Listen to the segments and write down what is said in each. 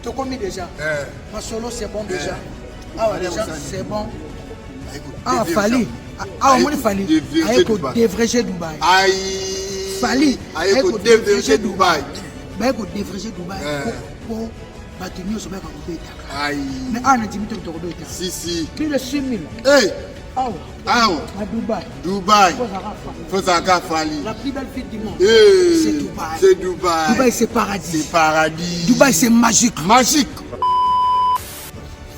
Tu commis déjà. Ma solo c'est bon déjà. Ah ouais, déjà c'est bon. Ah, Fali. Ah, on Fali. Aïe, défraîcher Dubaï. Aïe. Fali. Aïe, défraîcher Dubaï. Aïe, défraîcher Dubaï. Pour bâtir sur le bêta. Aïe. Mais on a dit que tu as bêta. Si. Plus de 6 000. Hey. Ah, à Dubaï. Dubaï. Faut ça Fali. La plus belle ville du monde. C'est Dubaï. C'est Dubaï. Dubaï, c'est paradis. C'est paradis. Dubaï, c'est magique. Magique.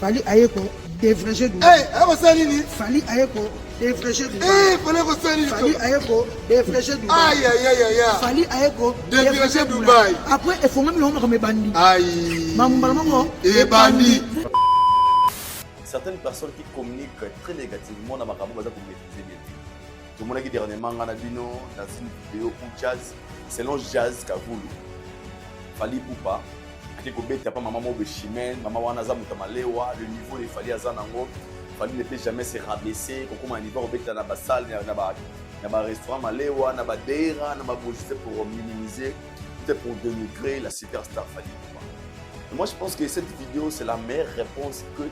Fali Ayeko, défraîcher Dubaï. Fali Ayeko, défraîcher Dubaï. Fali Ayeko, défraîcher Dubaï. Aïe. Fali Ayeko, défraîcher Dubaï. Après, il faut même le nombre de bandits. Aïe. Et bandits. Certaines personnes qui communiquent très négativement dans ma caméra, vous maîtriser bien. Tout le monde qui dernièrement dans une vidéo où Jazz, selon Jazz Kavoulou, Fali Poupa, qui a pas maman de chimène, maman wanaza mutamalewa, le niveau de Fali Azanango, Fali ne peut jamais se rabaisser, comme un niveau au na salle, na restaurant malewa, na deira, na bojiste pour minimiser, peut-être pour dénigrer la superstar Fali Poupa. Moi je pense que cette vidéo c'est la meilleure réponse que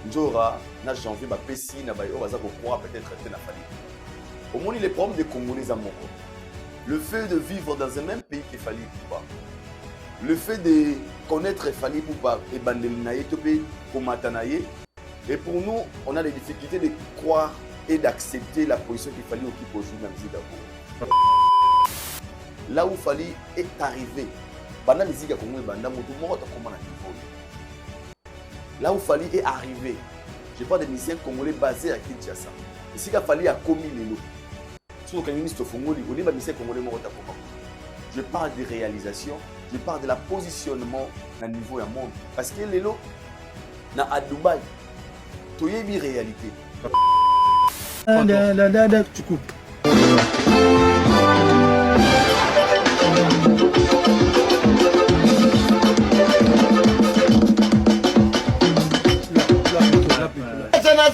Njora na janvier ba pesi na ba yo baza ko croire peut-être que na Fali. Au moins les problèmes des Congolais à Moko. Le fait de vivre dans un même pays que Fali Poupa. Le fait de connaître Fali Poupa et Bandelinaye Topé Komatanaye. Et pour nous, on a des difficultés de croire et d'accepter la position qu'il Fali occupe aujourd'hui dans la musique d'abord. Là où Fali est arrivé, pendant la musique à Congo et Banda, là où Fali est arrivé, je parle des musiciens congolais basés à Kinshasa. Et si Fali a commis les lots, sur le ministre Fongoli, on est des musiciens congolais morts à Congo. Je parle de réalisation, je parle de la positionnement à niveau du monde. Parce que les lots, à Dubaï, tu as une réalité. Tu coupes.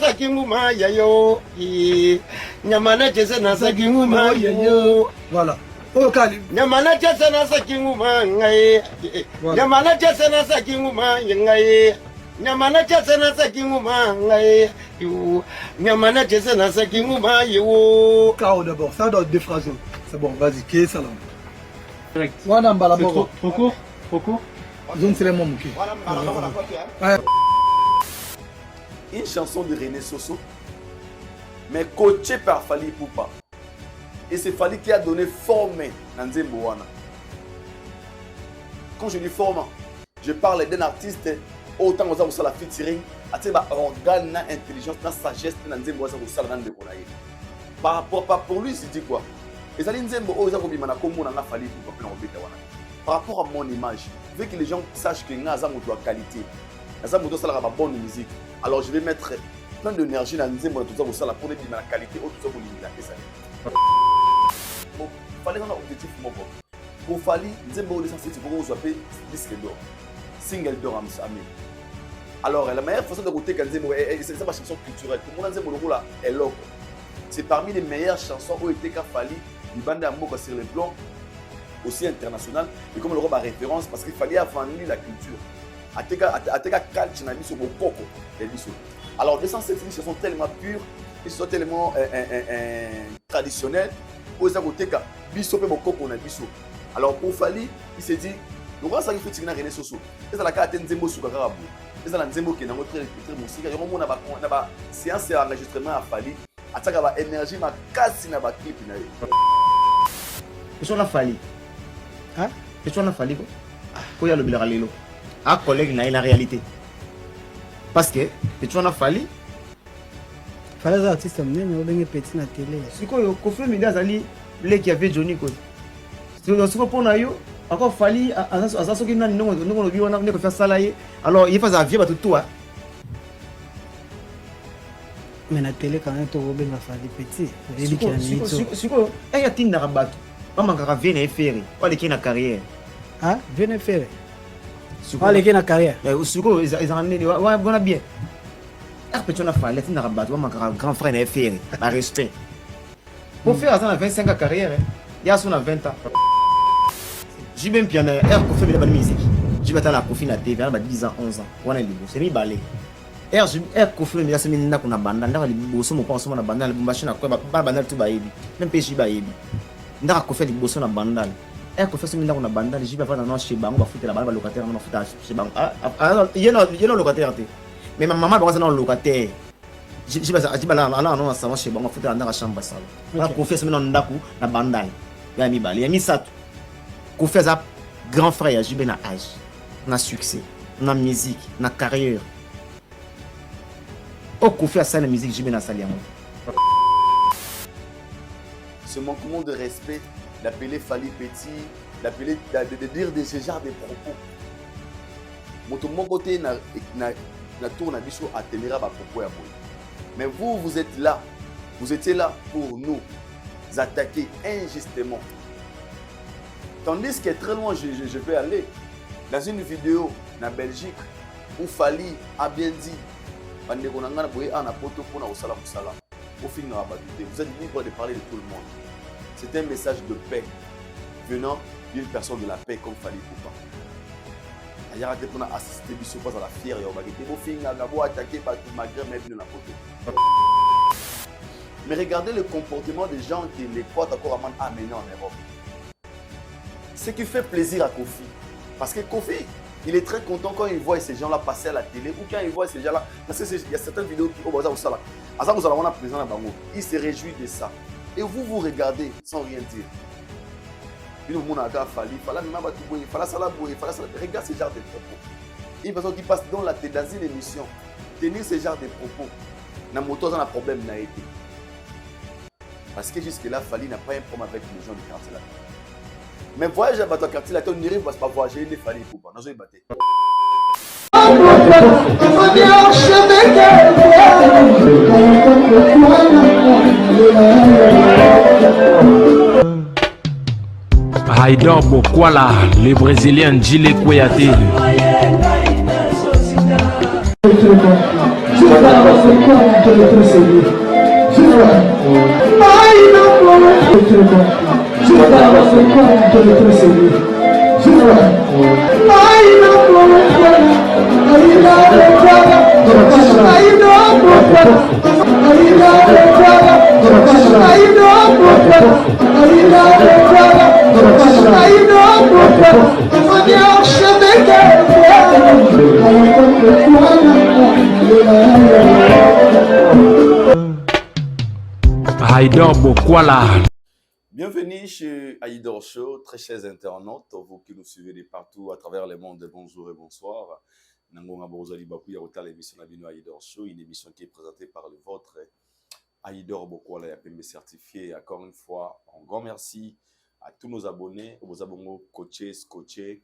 Sakinguma yayo nyamana chese na sakinguma yayo Voilà. Oh Kali. Nyamana chese na sakinguma ngai nyamana chese na sakinguma ngai nyamana chese na sakinguma ngai nyamana chese na sakinguma yo Kao d'abord, ça doit être deux phrases. C'est bon, vas-y, qui est ça là? Direct. Trop court. Zone c'est les mômes qui. Une chanson de René Soso, mais coachée par Fali Poupa. Et c'est Fali qui a donné forme à Nzembo Wana. Quand je dis forme, je parle d'un artiste autant que la featuring, organe, intelligence, sagesse, par rapport pour lui, c'est dit quoi? Et ça dit Nzembo Fali Poupa. Par rapport à mon image, vu que les gens sachent que Naza a qualité, Naza a la bonne musique. Alors je vais mettre plein d'énergie dans Nzembo pour la qualité ou tout ça pour limiter ça. Bon, fallait un objectif pour Fali Nzembo c'est pour vous appeler disque d'or, single d'or ami. Alors la meilleure façon de goûter Nzembo c'est ma chanson culturelle. Pour moi Nzembo là est loco. C'est parmi les meilleures chansons où était Fali du bande à Moko sur le plan aussi international et comme le roi référence parce qu'il fallait avoir la culture. Alors, les chansons sont tellement pures, ils sont tellement traditionnelles. Alors, pour Fali, il s'est dit, le roi s'est fait René Soso. Et ça la carte Nzembo Soukarabou. Et ça la Nzembo qui est dans notre musique. Il y a une séance d'enregistrement à Fali. Il y a une énergie, ma casse na ba clip na yo. Question la Fali. Hein? Question la Fali. Ko ya le bilaralelo. Un collègue n'a la réalité. Parce que tu en as fallu. Fallait des artistes mais on est petit na télé. C'est quoi Kofi Olomide azali les qui avait Johnny ko. C'est quoi pour na yo encore fallu à ça qui na non lobi on a faire ça là. Alors il faut ça vivre tout toi. Mais na télé quand même to benga Fali petit. C'est quoi il y a tin na rabat. Maman ka venir faire. Pas les qui na carrière. Ah, venez faire. Ah, les gars, na carrière. Ils ont bien. Tu as fait les grand frère n'a fait par respect. Pour faire ça, 25 ans de carrière, il y a 20 ans. J'ai même piano, pour faire de la musique. Je vais la Kofi na TV, elle 10 ans, 11 ans. On a libre, c'est mi balé. Kofi mi ça mi na kuna banda, ndaka liboso mo pa na banda, machine na quoi ba banda tout ba yebi. Même pêche ba yebi. Ndaka Kofi liboso na banda. Kofi ça mi na kuna banda, je vais faire dans chez bango ba foutre la banda locataire, on va foutre chez bango. Il y a locataire. Mais ma maman va dans locataire. Je vais là non ça va chez bango foutre dans la chambre ça. La Kofi ça mi na ndaku na banda. Ya mi balé, ya mi ça. Kofi ça grand frère, je vais na âge. Na succès, na musique, na carrière. Au Kofi à ça la musique, je vais na salir. Ce manquement de respect d'appeler Fally Petit, d'appeler de dire de ce genre de propos. Mon côté na tour na biso atelera ba propos ya boy. Mais vous êtes là. Vous étiez là pour nous attaquer injustement. Tandis que très loin je vais aller. Dans une vidéo en Belgique où Fally a bien dit vous êtes libre de parler de tout le monde. C'est un message de paix venant d'une personne de la paix comme Fally Poupa. Il y a des gens qui ont assisté à la fière. Mais regardez le comportement des gens qui les portent encore à amener en Europe. Ce qui fait plaisir à Kofi. Parce que Kofi, il est très content quand il voit ces gens-là passer à la télé ou quand il voit ces gens-là. Parce qu'il y a certaines vidéos qui il se réjouit de ça. Et vous regardez sans rien dire. Regarde ce genre de propos. Une personne qui passe dans une émission, tenir ce genre de propos, n'a pas un problème. Parce que jusque-là, Fally n'a pas un problème avec les gens du quartier là. Mais voyage à ton quartier là, on ne va pas voyager les Fally Poupa. Non, je vais battre. Haïdor Bokwala, le Brésilien Djile Kouyaté. Haïdor Bokwala. Bienvenue chez Haïdor Show, très chers internautes, vous qui nous suivez de partout à travers le monde, bonjour et bonsoir. Nangonga Borozali Bakou Yarota, l'émission Nabino Haïdor Show, une émission qui est présentée par le vôtre Haïdor Bokwala, APM certifié. Encore une fois, un grand merci à tous nos abonnés, aux abonnés coachés, scotchés,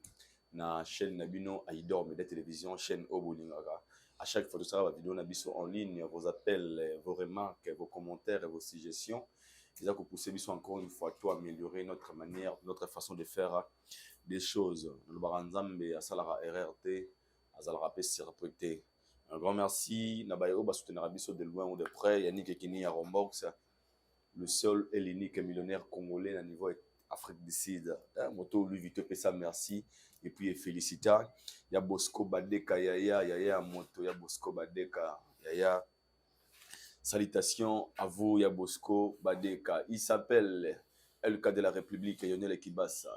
na chaîne Nabino Haïdor Média Télévision, chaîne Obolingaga. À chaque fois que ça va vidéo Nabiso en ligne, vos appels, vos remarques, vos commentaires et vos suggestions. C'est ça que vous poussez encore une fois tout améliorer notre manière, notre façon de faire des choses. Le Baranzambe, à Salara RRT, à Salara PCRPT. Un grand merci. Nabayo va soutenir Abisso de loin ou de près. Yannick Ekini à Rombox, le seul et l'unique millionnaire congolais à niveau Afrique du Sud. Moto lui vite ça merci. Et puis féliciter. Il y a Bosco Badeka, Yaya Moto, il y a Bosco Badeka, Yaya. Salutations à vous, ya Bosco Badeka. Il s'appelle LK de la République, Lionel Kibassa.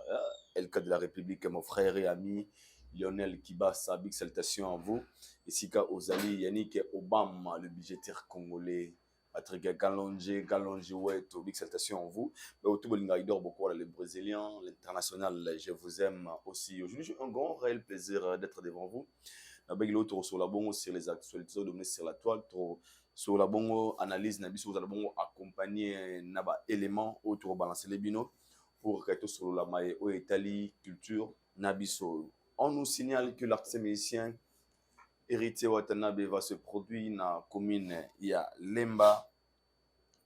LK de la République, mon frère et ami, Lionel Kibassa. Big salutations à vous. Ici, Ozali, Yannick Obama, le budgétaire congolais. Patrick Galonge, ouais, big salutations à vous. Le Brésilien, l'international, je vous aime aussi. Aujourd'hui, j'ai un grand réel plaisir d'être devant vous. Sur la bonne, sur les actualités, sur la toile, sur la bonne analyse, vous allez accompagner naba éléments autour balancer les binos pour que sur la maille au Italie culture nabiso. On nous signale que l'artiste musicien Héritier Watanabe va se produire dans la commune il y a Lemba.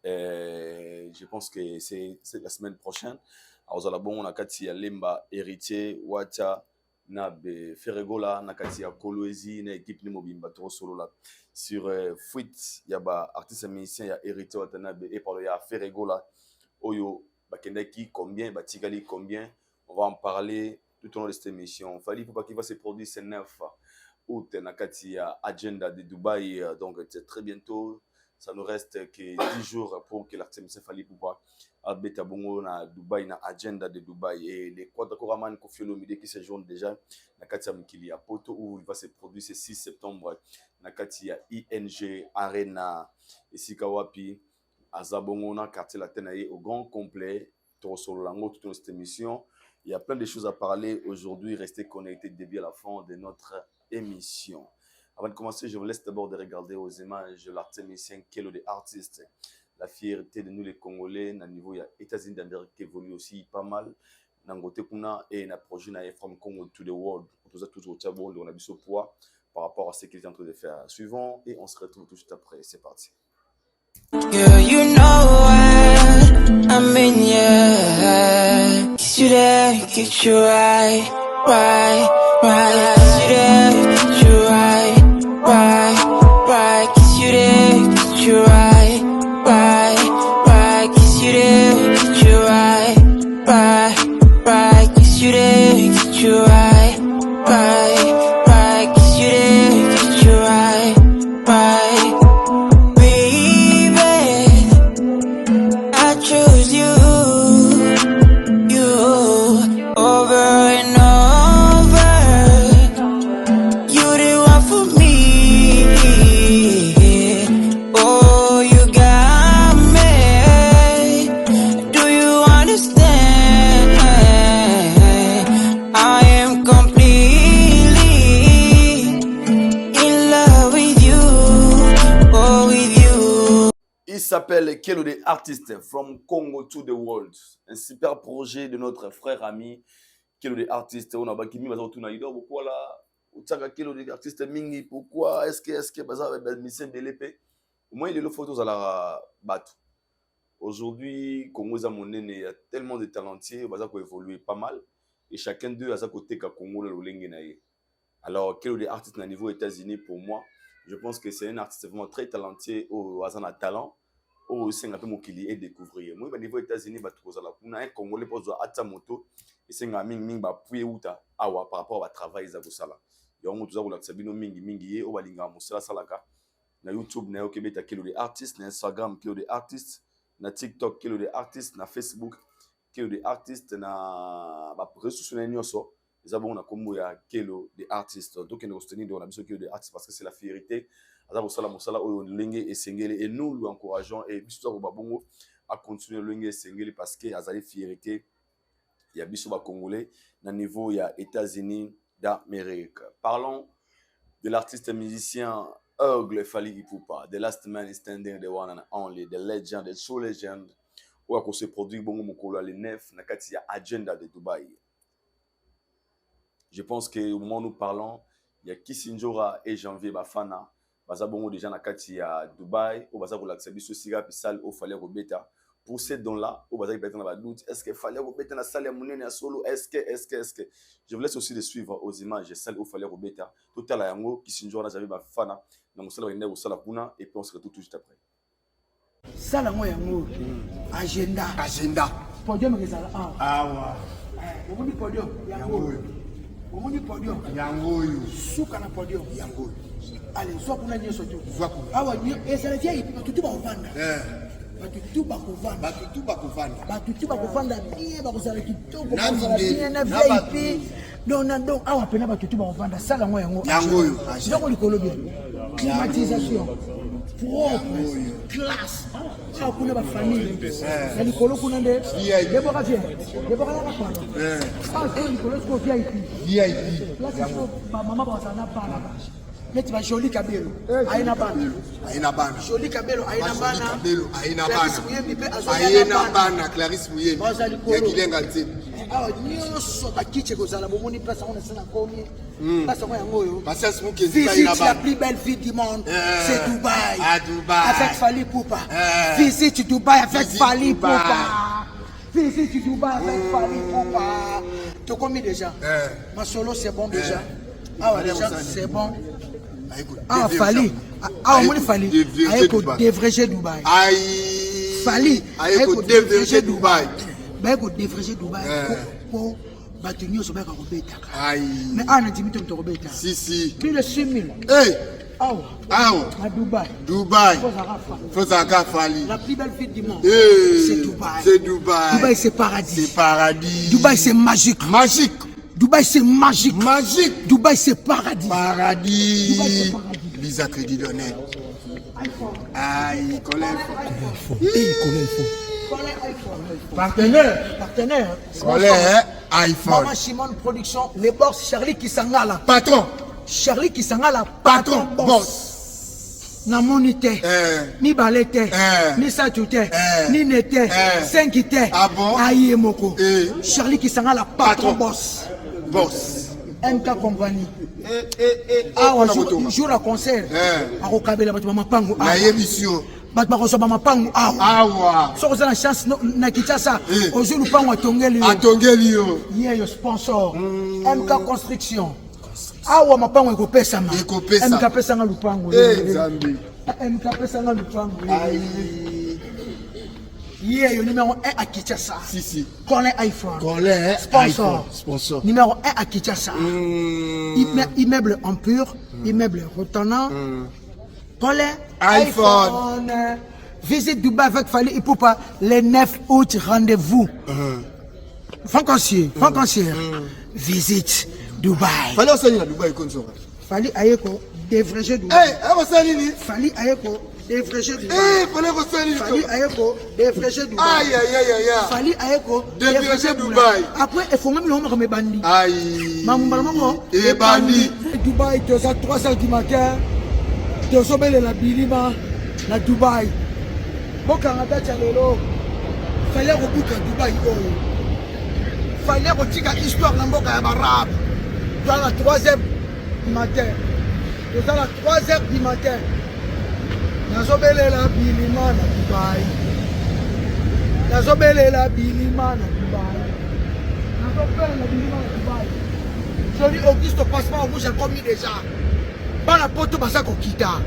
Je pense que c'est la semaine prochaine. Alors vous allez bon on a kati ya Lemba Héritier Wata na be Ferregola na kati ya Kolwezi na équipe ni mobimba trop solo là sur Fuit ya ba artiste musicien ya Héritier Watanabe et par le ya Ferregola oyo bakendaki combien batikali combien on va en parler tout au long de cette émission. Fali Poupa qui va se produire ce 9 août Nakati Agenda de Dubaï. Donc c'est très bientôt. Ça nous reste que 10 jours pour que l'artiste Fali Poupa abeta bongo na Dubaï na Agenda de Dubaï. Et les Quadracoraman Kofi Olomide qui séjournent déjà Nakati Mukili à Poto où il va se produire ce 6 septembre Nakati ING Arena et Sikawapi Azabongo na quartier Latenaye au grand complet. Sur l'angle toute cette émission. Il y a plein de choses à parler aujourd'hui. Restez connectés début à la fin de notre émission. Avant de commencer, je vous laisse d'abord de regarder aux images l'artiste Kelo de artiste. La fierté de nous les Congolais, à niveau il y a États-Unis d'Amérique qui évolue aussi pas mal. Nangote kuna et na projet na from Congo to the world. On a toujours au Tchabo, on a vu ce poids par rapport à ce qu'il est en train de faire. Suivant et on se retrouve tout de suite après. C'est parti. Girl, you know what I mean, yeah. Kiss you there, get you right. Kiss you there, get you right. Kiss you there, get you right. Kiss you there, get you right. Kiss you there, get you right. Kiss you there, get you right. Il s'appelle Kelo de artiste from Congo to the world. Un super projet de notre frère ami Kelo de artiste. On a bakimi baza tuna ido pourquoi là utaka Kelo de artiste mingi pourquoi est-ce que baza mission de l'épée. Au moins il est le photos à la bateau. Aujourd'hui Congo za monene il y a tellement de talentiers baza ko évoluer pas mal et chacun d'eux a sa côté ka Congo le lolenge na ye. Alors Kelo de artiste na niveau États-Unis pour moi, je pense que c'est un artiste vraiment très talentueux au hasard talent. Oh, c'est un peu mon qui est découvrir. Moi, au niveau des États-Unis, on a un Congolais pour faire moto et c'est un ming ba puye uta awa par rapport au travail za kusala. Ya on tuza kula sabino mingi ye o balinga musala salaka. Na YouTube na okebeta Kelo de artiste, na Instagram Kelo de artiste, na TikTok Kelo de artiste, na Facebook Kelo de artiste, na ba réseaux sociaux nyonso. Les abonnés na kombo ya Kelo de artiste. Donc on a soutenir on a besoin Kelo de artiste parce que c'est la fierté. Et nous lui encourageons et Babongo à continuer le Sengeli parce que Azali fierté il y a biso ba congolais na niveau il y a États-Unis d'Amérique. Parlons de l'artiste musicien Eugle Fali Poupa, the last man standing, the one and only, the legend, the true legend. Où a se produit bongo mokolo le 9 na kati ya Agenda de Dubaï. Je pense que au moment où nous parlons, il y a Kisinjora et Janvier Bafana. Baza bongo déjà na kati à Dubaï au baza ko laksa biso siga pisal au fallait robeta pour ces dons là au baza peut-être na ba doute est-ce que fallait robeta na salle ya munene ya solo est-ce que je vous laisse aussi de suivre aux images salle au fallait robeta total yango Kisinjora na Janvier Bafana na musala wa ndeko sala kuna et puis on se retrouve tout juste après. Sala ngo yango agenda podium ezala awa omoni podium yango omoni podium yango suka na podium yango. Allez, soit pour la surtout. Ah ouais, et ça veut dire que tout va vendre. Tout va vendre bien, va vous aller tout bien na VIP. Donc ah on peut na tout va vendre ça là moi yango. Donc on le bien. Climatisation. Propre, classe. Ah kuna ba famille. Na likolo kuna nde. Debo ka bien. Debo ka na kwa. Ah ko likolo ko VIP. Là c'est maman ba ça na pas là. Mais tu vas Jolie Kabelo, aina bana. Jolie Kabelo, aina bana. Clarisse Mouyembi. Ya kilenga nti. Ah, nyonso bakiche kozala bomoni place on est na komi. Place moi yango. Patience Mukezi aina bana. La plus belle ville du monde, c'est Dubaï. À Dubaï. Avec Fali Poupa. Visite Dubaï avec Fali Poupa. Visite Dubaï avec Fali Poupa. Tu connais déjà. Ma solo c'est bon déjà. Ah ouais, déjà c'est bon. Ah, Fali. Ah, on Fali. Aïko dévrégé Dubaï. Fali. Aïko dévrégé Dubaï. Aïko dévrégé Dubaï. bato nyonso bayaka kobetaka Aïe. mais ana dimito moto kobeta Si. plus de 6 000 Hey. awa à Dubaï Dubaï. Faut ça Fali. la plus belle ville du monde Hey. c'est Dubaï. C'est Dubaï. Dubaï c'est paradis. C'est paradis. Dubaï c'est magique. Magique. Dubaï c'est magique. Magique. Dubaï c'est paradis. Paradis. Dubaï, c'est paradis. Lisa Crédit Lyonnais. Aïe, collègue. Partenaire. Collègue, iPhone. Maman Shimon Production, les boss Charlie Kisangala. Patron. Charlie Kisangala, Patron. Boss. Na monite, ni balete, ni satute, ni nete, 5 te. Ah bon? Aïe moko. Charlie Kisangala, patron boss. Boss. MK Compagnie. Ah, jour à concert. Akokabela bato mapango. Na yemission. Bato bakosoba mapango. Awa. So oza na chance na Kinshasa. Ozu lupango atongeli. Atongeli yo. Ye sponsor. MK Construction. Awa mapango ekopesama. MK pesanga lupango. Zambi. MK pesanga lupango. Ye yo numéro 1 à Kinshasa. Si. Collègue iPhone. Collègue Sponsor. Sponsor. Numéro 1 à Kinshasa. Immeuble en pur, immeuble retenant. Collègue iPhone. Visite Dubaï avec Fali Ipupa le 9 août, rendez-vous. Francancier. Visite Dubaï. Fali osali na Dubaï konso. Fali Ayeko, dévrégé Dubaï. Osali ni. Fali Ayeko, dévrégé Dubaï. Fali osali ni. Fali Ayeko, dévrégé Dubaï. Aïe. Fali Ayeko, dévrégé Dubaï. Après, il faut même le monde comme bandi. Aïe. Maman, et bandi. Dubaï, 3h du matin. Tozobele la bilima na Dubaï. Bokanga tchalelo. Fallait rebuka Dubaï oyo. Fallait retika histoire na mboka ya barabe. Dans la 3h du matin. Dans la 3h du matin. Nazobele la bilima na Dubaï. Nazobele la bilima na Dubaï. Nazobele la bilima na Dubaï. Johnny Auguste passeport rouge a commis déjà. Bana poto basa kokita.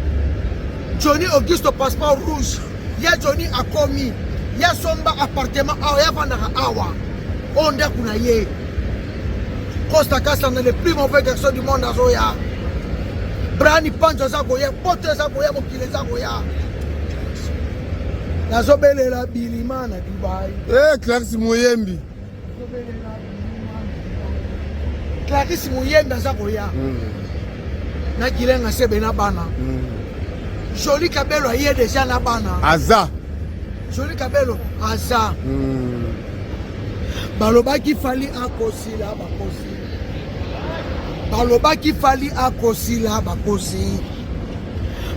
Johnny Auguste passeport rouge. Ya Johnny a commis. Ya somba appartement awa ya vandaka awa. Onda kuna ye. Costa Casana le plus mauvais garçon du monde azoya. Brani Pancho zakoya, pote zakoya, mokile zakoya. Nazobele la bilima na Dubaï. Clarisse Mouyembi. Clarisse Mouyembi zakoya. Na kilenga sebe na bana. Joli Kabelo aye déjà na bana. Aza. Joli Kabelo aza. Balobaki Fali akosila bakosi. Balobaki Fali akosila bakosi.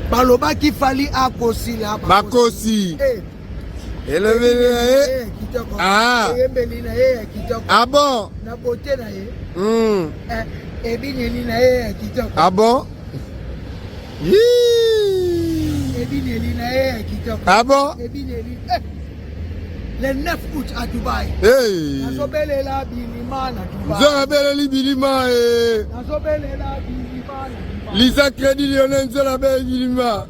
Balobaki Fali akosila bakosi. Elevele. Ah bon. Na beauté na ye. Ebineli na ye kitoko. Ah bon? Ebineli na ye kitoko. Ah bon? Ebineli. Le 9 août à Dubaï. Nazobele la bilima na Dubaï. Nazobele bilima Nazobele la bilima na Dubaï. Lisa Crédit Lyonnais nazobele bilima.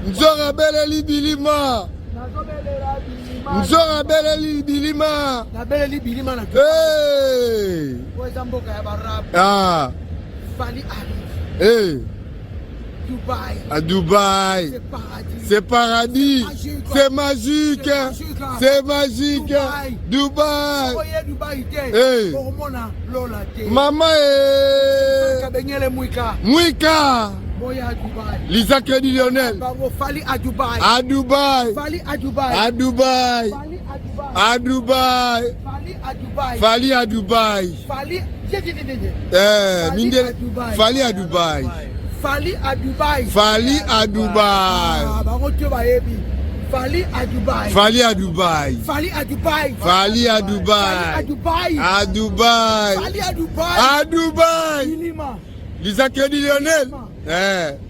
Nazobele bilima. Nazobele bilima. Nazobele bilima na Dubaï. Wezamboka ya barabu. Ah. Fali arrive. Dubaï. À Dubaï. C'est paradis. C'est magique. C'est magique. Dubaï. Maman Mouika. Lisa Crédit Lyonnais. Fali à Dubaï. À Dubaï. Fali à Dubaï. À Dubaï. À Dubaï. Fali à Dubaï. Fali Fali à Dubaï. Fali à Dubaï. Fali à Dubaï. Fali à Dubaï. Fali à Dubaï. Fali à Dubaï. Fali à Dubaï. À Dubaï. Fali à Dubaï. À Dubaï. Bilima. Lisa Crédit Lyonnais.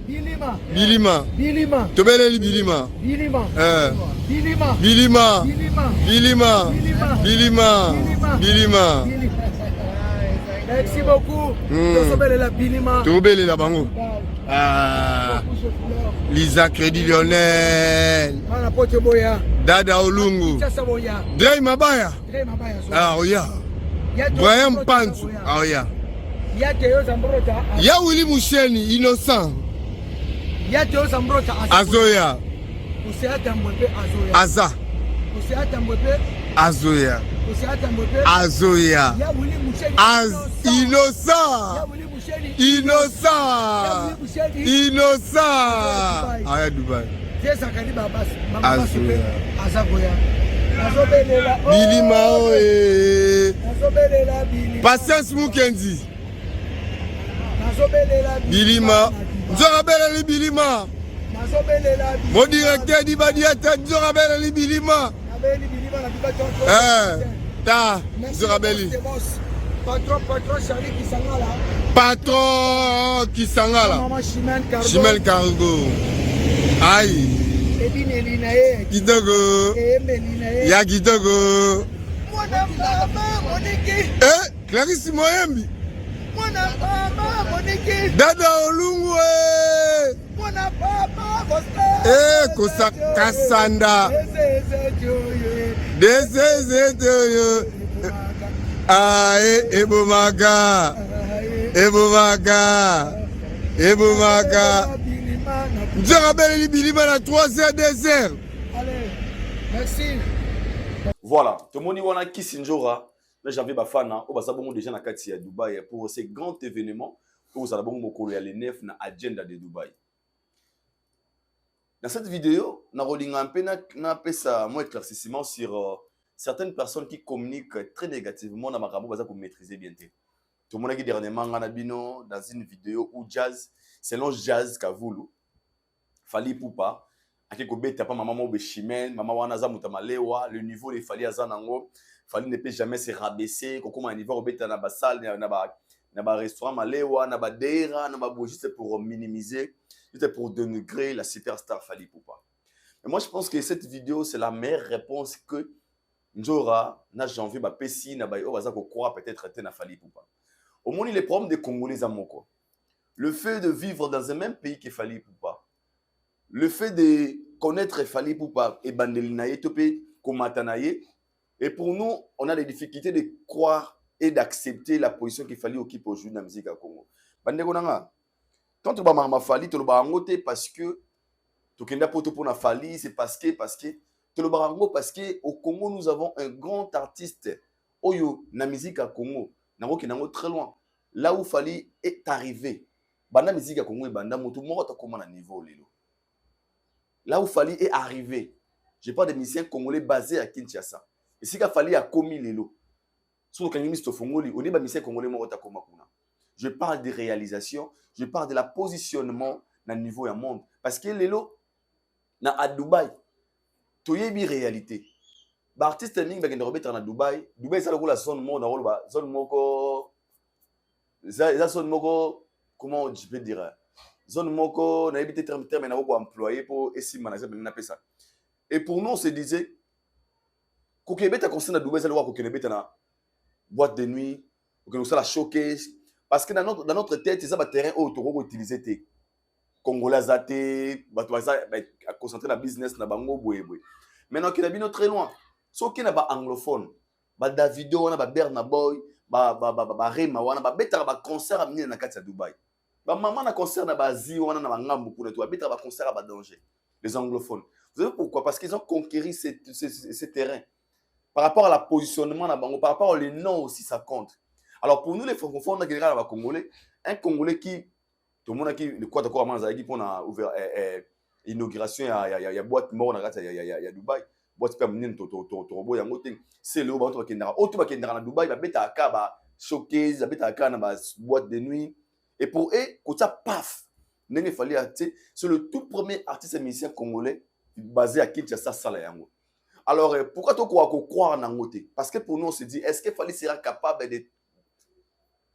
Bilima. Bilima. Bilima. Tobele Bilima. Bilima. Bilima. Bilima. Bilima. Bilima. Bilima. Merci beaucoup. Tobele la Bilima. Tobele la bango. Lisa Crédit Lyonnais. Boya. Dada Olungu. Boya. Drey Mabaya. Drey Mabaya. Ah, oya. Brian Panzu. Ah, ya. Ya Théo Zambrota. Ya Willy Moucheni, innocent. Ya Théo Zambrota. Azoya. Usiata Mbwepe Azoya. Aza. Usiata Mbwepe Azoya. Usiata Mbwepe Azoya. Ya Willy Moucheni. Innocent. Ya Willy Moucheni. Innocent. Innocent. Ah, ya Dubaï. Zesa Kaliba Abbas. Azoya. Azagoya. Azobelela. Bilima oe. Azobelela Bilima. Patience Mukendi. Azobelela Bilima. Nzorabele Bilima. Azobelela Bilima. Mon directeur dit Badiata, Nzorabele Bilima. Abeli Bilima na biba tonto. Ta, Nzorabele. Patron Charlie Kisangala. Patron Kisangala. Maman Chimel Cargo. Aïe. Ebineli na ye. Kidogo. Emeli na ye. Ya Kidogo. Mwana mama Moniki. Clarisse Moyembi. Mwana mama Moniki. Dada Olungu. Mwana papa Costa. Kosa Kasanda. Deseze. Ebomaka. Nzorabele Bilima na 3h désert. Allez, merci. Voilà, tout le monde wana Kisinjora, mais j'avais bafana, on va savoir déjà na kati ya Dubaï pour ces grands événements, pour ça bon mokolo ya le 9 na agenda de Dubaï. Dans cette vidéo, na rolling un peu na pesa moi éclaircissement sur certaines personnes qui communiquent très négativement na makambo baza ko maîtriser bien té. Tout le monde a dit dernièrement ngana bino dans une vidéo où Jazz, selon Jazz Kavulu, Fally Ipupa ake kobeta pa maman mo chimène maman wana za mutamalewa le niveau de Fally azanango Fally ne peut jamais se rabaisser kokoma un niveau obeta na ba salle na ba restaurant malewa na ba deira na ba bo juste pour minimiser juste pour dénigrer la superstar Fally Ipupa. Mais moi je pense que cette vidéo c'est la meilleure réponse que Njora na janvier ba pesi na ba o baza ko croire peut-être na Fally Ipupa. Au moins les problèmes des Congolais amoko. Le fait de vivre dans un même pays que Fally Ipupa. Le fait de connaître Fally Ipupa et Bandelinaye Topé Komatanaye, et pour nous, on a des difficultés de croire et d'accepter la position qu'il Fally occupe aujourd'hui dans la musique à Congo. Bandegonanga, quand tu vas Fally, tu vas angoter parce que tu kenda poto pour na Fally, c'est parce que tu le barango parce que au Congo nous avons un grand artiste oyo na musique à Congo, nango ki nango très loin. Là où Fally est arrivé, banda musique à Congo et banda moto moko ta comment na niveau lelo. Là où Fally est arrivé, je parle des musiciens congolais basés à Kinshasa. Et si Fally a commis les lots, sur le canimiste Fongoli, on est des musiciens congolais morota komakuna. Je parle des réalisations, je parle de la positionnement dans le niveau du monde. Parce que les lots, à Dubaï, tu y a une réalité. Les artistes qui sont à Dubaï, c'est la zone monde, la zone moko, la zone moko, comment je peux dire? Zone moko na habité terme na ko employé pour esima na na pesa. Et pour nous on se disait ko kebeta concerne na Dubaï ça ko kebeta na boîte de nuit, ko nous ça la showcase parce que dans notre tête ça ba terrain au to ko utiliser té Congolais zaté ba to ça à concentrer na business na bango boyeboy. Maintenant qu'il a bino très loin. So ki na ba anglophone, ba Davido wana ba Burna Boy, ba Rema wana ba beta ba concert à na kati ya Dubaï. Ba maman na concert na bazi wana na bangambu pour toi beta ba concert à danger les anglophones. Vous savez pourquoi? Parce qu'ils ont conquéri ces terrains. Par rapport à la positionnement na bango, par rapport aux noms aussi ça compte. Alors pour nous les francophones na général ba congolais, un congolais qui tout le monde qui le quoi d'accord manza qui pour na ouvert inauguration ya boîte mort na kati ya Dubaï. Boîte comme nini to robo ya ngote. C'est le ba to bakendara. Auto bakendara na Dubaï ba beta aka ba showcase, ba beta aka na ba boîte de nuit. Et pour eux, quand ça paf, c'est le tout premier artiste et musicien congolais basé à Kinshasa Salayango. Alors, pourquoi tu crois en Angoté? Parce que pour nous, on se dit, est-ce que Fally sera capable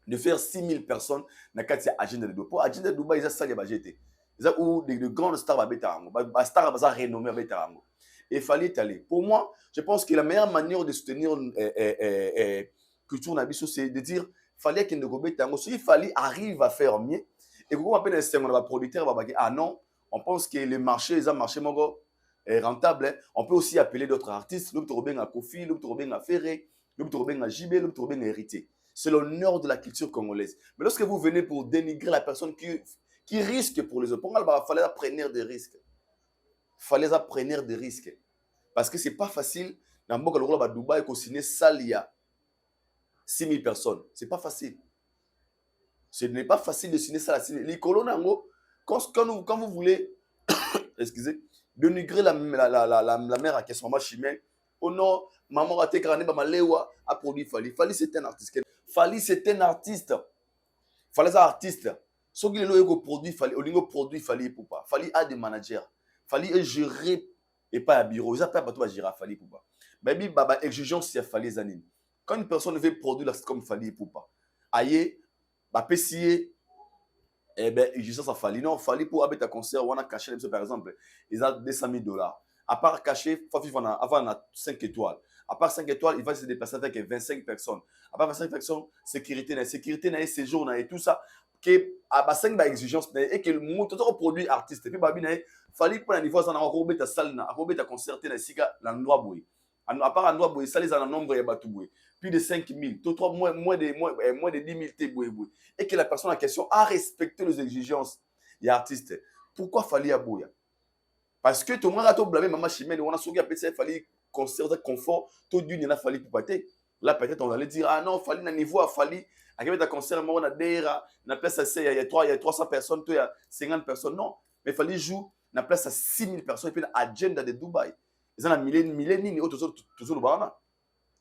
de faire 6000 personnes dans le agenda de Dubaï? Pour agenda de Dubaï, il y a ça qui est où de grandes stars va stars va renommer Betango. Et Fally est allé. Pour moi, je pense que la meilleure manière de soutenir culture Nabiso, c'est de dire Fally qu'il ne gobe tango. Si Fally arrive à faire mieux, et qu'on appelle un système de producteur, on va dire ah non, on pense que le marché, les marché est rentable. On peut aussi appeler d'autres artistes, l'autre Robin à Kofi, l'autre Robin à Ferré, l'homme trouvait un JB, l'homme trouvait un héritier. C'est l'honneur de la culture congolaise. Mais lorsque vous venez pour dénigrer la personne qui risque pour les autres, il fallait apprendre des risques. Il fallait apprendre des risques. Parce que ce n'est pas facile. Dans le monde de Dubaï, il signé Salia. 6 000 personnes. Ce n'est pas facile. Ce n'est pas facile de signer ça à 6 000. Les colons, quand vous voulez, excusez, dénigrer la mère à Kessoma Chimel, oh non, maman a été granée, Malewa a produit Fali. Fali, c'est un artiste. Fali, c'est un artiste. Fali, c'est un artiste. Ce qui est produit Fali, au niveau produit Fali pour pas. Fali a des managers. Fali est géré et pas à bureau. Ils n'appellent pas tout à gérer Fali pour pas. Baby, baba, exigence, c'est Fali Zanin. Quand une personne veut produire comme Fali pour pas, aïe, bah, pessier, eh bien, exigence à Fali. Non, Fali pour habiter un concert, on a caché, par exemple, ils ont $200,000. À part caché, avant, on a 5 étoiles. À part 5 étoiles, il va se déplacer avec 25 personnes. À part 25 personnes, sécurité, séjour, et tout ça. Que à 5 exigences et que le monde produit artiste et puis babi na fali pour un niveau ça na ko beta salle na ko beta concerter na sika l'endroit boy à part endroit boy ça les en nombre ya batu boy plus de 5 000 tout trois moins de 10 000 té boy et que la personne en question a respecté les exigences des artistes. Pourquoi fali à boya? Parce que tout le monde a tout blâmé maman Chimène on a souki appelé ça fali concert de confort tout d'une il a fallu pour pâter. Là peut-être on allait dire ah non fali na niveau a fali à quel concert on a déjà na place il y a 300 personnes il y a 50 personnes non mais fali joue na place à 6 000 personnes et puis l'agenda de Dubaï ils ont millénaires toujours le barama.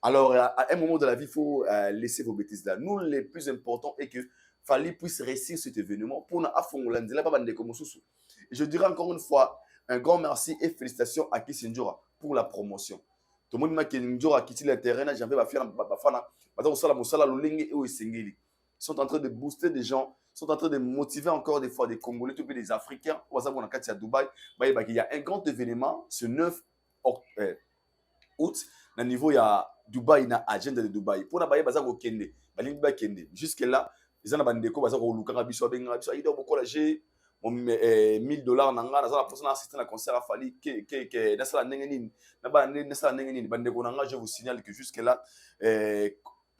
Alors à un moment de la vie il faut laisser vos bêtises là. Nous les plus important est que fali puisse réussir cet événement pour na afongola ndela pas bande comme sous. Je dirais encore une fois un grand merci et félicitations à Kissinjora pour la promotion. Tout le monde m'a dit que quitté le terrain, j'avais pas fait ils sont en train de booster des gens, ils sont en train de motiver encore des fois des Congolais, tout des Africains. À Dubaï, il y a un grand événement ce 9 août. Au niveau il y a Dubaï, il y a agenda de Dubaï. Pour la baza ko kende, jusque là, ils ont bandeko baza ko lukanga biso benga biso ida boko la G $1,000 nanga na la personne assistant à concert a fallu que na sala ndenge nini bandeko nanga je vous signale que jusque là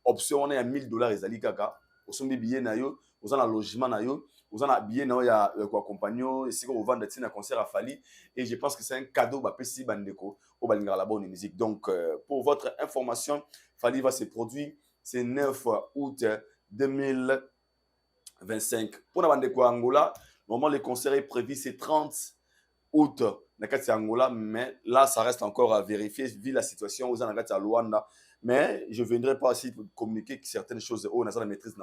option on est à $1,000 ezali kaka osombi billet na yo oza na logement na yo oza na billet na yo ya ko accompagner esika ko vendre tina concert a fallu et je pense que c'est un cadeau ba pesi bandeko au balinga la bonne musique. Donc pour votre information Fali va se produire c'est 9 août 2025 pour na bandeko Angola. Normalement, le concert est prévu, c'est 30 août, Angola, mais là, ça reste encore à vérifier, vu la situation aux Anagati Luanda. Mais je ne viendrai pas ici pour communiquer certaines choses, on a la maîtrise,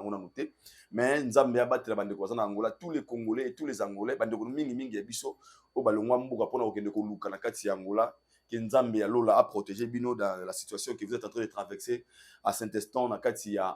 mais nous avons battu la bande de Angola, tous les Congolais et tous les Angolais, bande de Mingi Biso, au Balongwambuka pour nous Angola, qui nous a protégé Bino dans la situation que vous êtes en train de traverser à Saint-Eston,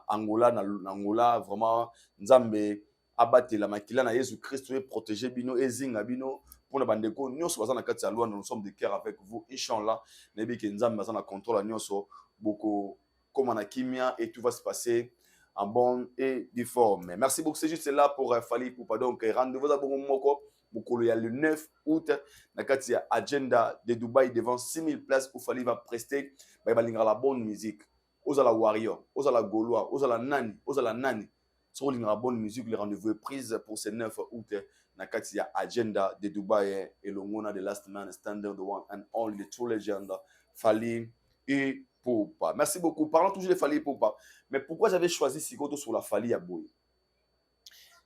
Angola, Angola, vraiment, nous avons abattre la makila na Jésus Christ et protéger bino ezinga bino pour na bandeko nyonso bazana kati ya loi nous sommes de cœur avec vous inchallah nebi ke nzambe bazana contrôle nyonso boko comme na kimia et tout va se passer en bonne et due forme. Merci beaucoup, c'est juste là pour Fali pour donc rendez-vous à Bomoko bokolo ya le 9 août na kati ya agenda de Dubaï devant 6 000 places où Fali va prester ba balinga la bonne musique ozala warrior ozala gaulois ozala nani sur la bonne musique, les rendez-vous prises pour ce 9 août. Nakatia agenda de Dubaï et le Mona de Last Man Standard, the one and only, the true legend, Fali et Poupa. Merci beaucoup. Parlons toujours de Fali et Poupa. Mais pourquoi j'avais choisi Sikoto sur la Fali à Boy?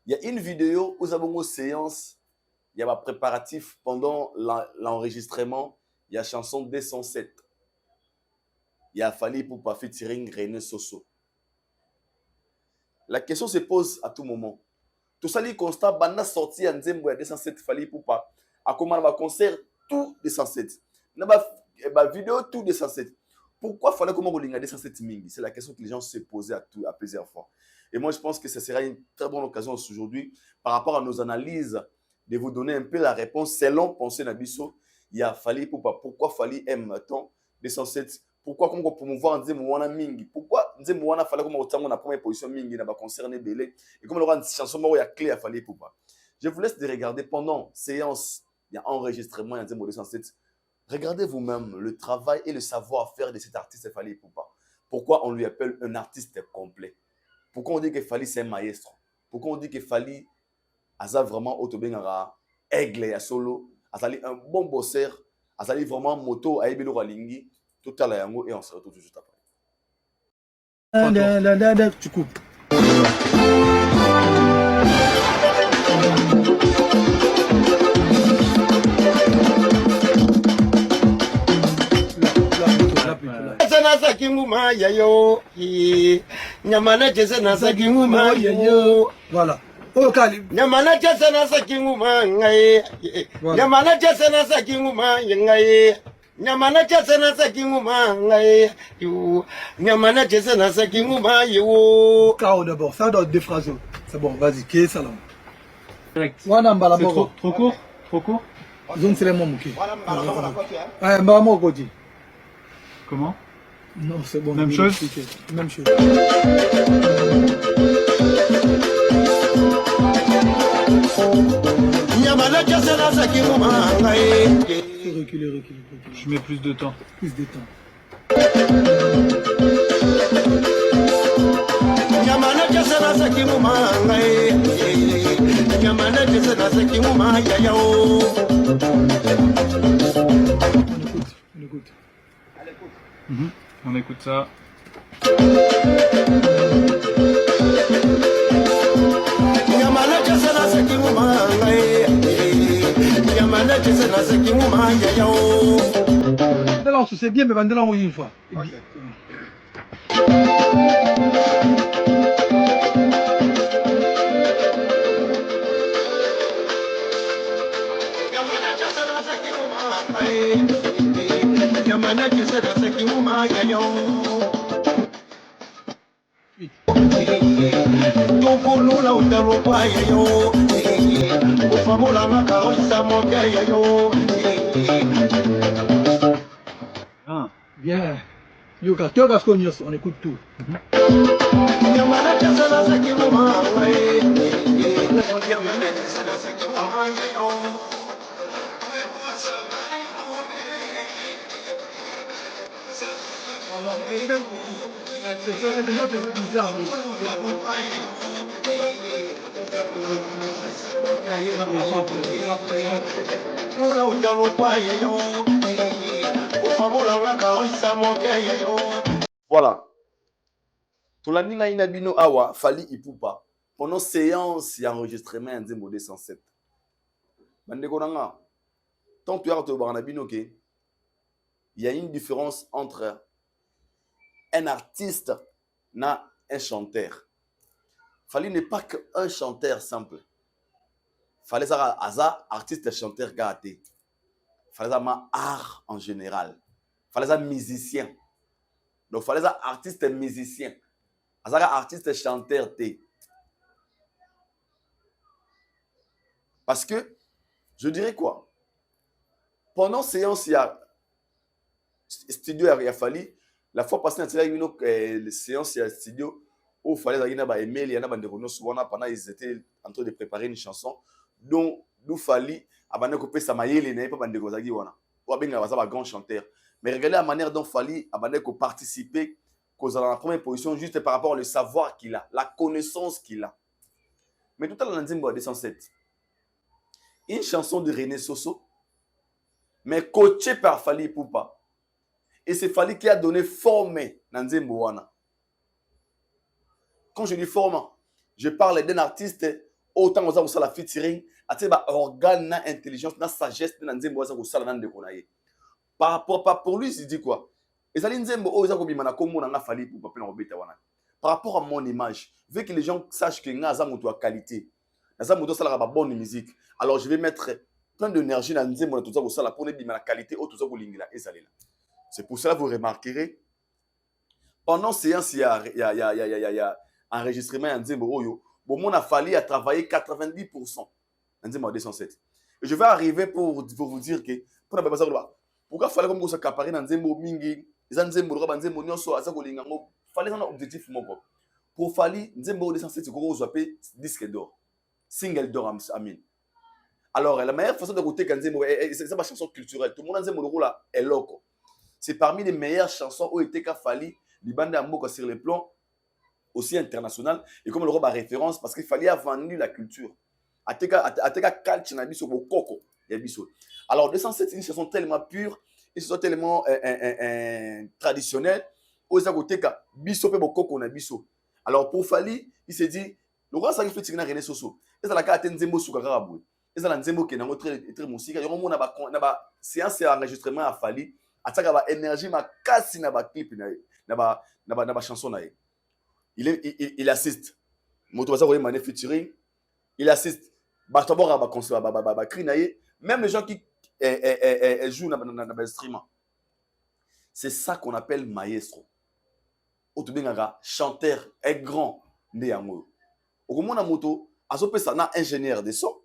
Il y a une vidéo où nous avons une séance, il y a un préparatif pendant l'enregistrement, il y a chanson 207. Il y a Fali et Poupa featuring René Soso. La question se pose à tout moment. Tout ça, les constats, banda sorti en Nzembo ya 207 Fali Poupa. A comment on va concert tout 207. Na ba vidéo tout 207. Pourquoi fallait comment on a 207 mingi? C'est la question que les gens se posaient à plusieurs fois. Et moi, je pense que ce sera une très bonne occasion aujourd'hui par rapport à nos analyses de vous donner un peu la réponse selon pensée Nabiso. Il y a Fali Poupa. Pourquoi Fali aime tant 207? Pourquoi comme on promouvoir Nzembo wana mingi? Pourquoi Nzembo wana fallait comme autant la première position mingi n'a pas concerné belé et comme le rend chanson il y a clé à Fali Poupa. Je vous laisse de regarder pendant séance, il y a enregistrement il y a Nzembo 207. Regardez vous-même le travail et le savoir-faire de cet artiste Fali Poupa. Pourquoi on lui appelle un artiste complet? Pourquoi on dit que Fally c'est un maestro? Pourquoi on dit que Fally a vraiment autobengara aigle ya solo, azali un bon bosseur, azali vraiment moto a ebelo ralingi, tout à l'heure et on se retrouve juste après. Tu coupes. Sana kinguma yayo, nyamana chese nasa kinguma yayo. Voilà. Oh, Kali. Nyamana chese nasa kinguma ngai. Nyamana chese nasa kinguma ngai. Nyamana chese nasa kinguma ngai. Nyamana chese nasa kinguma yo. Kao d'abord, ça doit être des phrases. C'est bon, vas-y, qui est ça là? C'est trop court? Trop court? Zone c'est les mots qui. Ah, Mbamo Godi. Comment? Non, c'est bon. Même chose? Même chose. Reculer. Je mets plus de temps. Plus de temps. On écoute. On écoute ça. Là, c'est bien, mais maintenant, on y une fois. Ah. Bien. Yoka, on écoute tout. Voilà. Tolaninga inabino awa Fally Ipupa pendant séance et enregistrement en Zembo 207. Bandeko nanga. Tant tu as barnabino que il y a une différence entre un artiste et un chanteur. Fally n'est pas qu'un chanteur simple. Fally ça aza artiste chanteur gâté. Fally ça ma art en général. Fally ça musicien. Donc Fally ça artiste musicien. Aza artiste chanteur té. Parce que je dirais quoi? Pendant séance il y a studio il a fallu la fois passée il y a une séance il y a studio où il fallait qu'il y ait un email il y a un bandeko souvent pendant ils étaient en train de préparer une chanson donc nous fallait abandonner couper sa maille n'est pas bandeko zagi wana ou bien il va grand chanteur mais regardez la manière dont fallait abandonner que participer cause dans la première position juste par rapport au savoir qu'il a la connaissance qu'il a mais tout à l'heure Nzimbo 207 une chanson de René Soso mais coaché par Fally Ipupa. Et c'est Fally qui a donné forme dans Nzembo wana. Quand je dis forme, je parle d'un artiste autant que ça la featuring, até ba organe na intelligence na sagesse dans Nzembo ça ko sala nan de konaye. Par rapport pour lui, il dit quoi? Ezali Nzembo o za ko bimana ko mona na Fally Ipupa pe na obeta wana. Par rapport à mon image, vu que les gens sachent que nga za moto a qualité. Na za moto sala ba bonne musique. Alors je vais mettre plein d'énergie dans Nzembo na tout ça ko sala pour ne bimana qualité o tout ça ko lingila ezali là. C'est pour cela que vous remarquerez, pendant séance, il y a enregistrement en Nzembo Oyo. Bon, mon a fallu à travailler 90% en Nzembo 207. Et je vais arriver pour vous dire que, pourquoi il fallait comme ça caparer dans Nzembo Mingi, les Nzembo Roba Nzembo Nyoso, à ça il fallait un objectif. Pour Fally, Nzembo 207, c'est qu'on vous appelle disque d'or, single d'or, Amin. Alors, la meilleure façon de goûter Nzembo, c'est ma chanson culturelle. Tout le monde Nzembo là est loco. C'est parmi les meilleures chansons où était qu'a Fally libanda ya mboka sur le plan aussi international et comme le roi référence parce qu'il fallait avoir la culture ateka culture na biso bokoko ya biso. Alors 207 c'est une chanson tellement pure et ce sont tellement traditionnelle oza koteka biso pe bokoko na biso. Alors pour Fally il s'est dit le roi ça il fait tigna René Soso et ça la ka nzembo suka karabu et ça la nzembo ke nango très musique yo mona ba séance d'enregistrement à Fally ataka ba énergie makasi na ba clip na ba chanson na ye. Il assiste moto baza koyema ne featuring il assiste bato bora ba concert ba cri na ye même les gens qui jouent na instrument. C'est ça qu'on appelle maestro. Otubengaka chanteur est grand nde yango. Okomona moto azopesa na ingénieur de son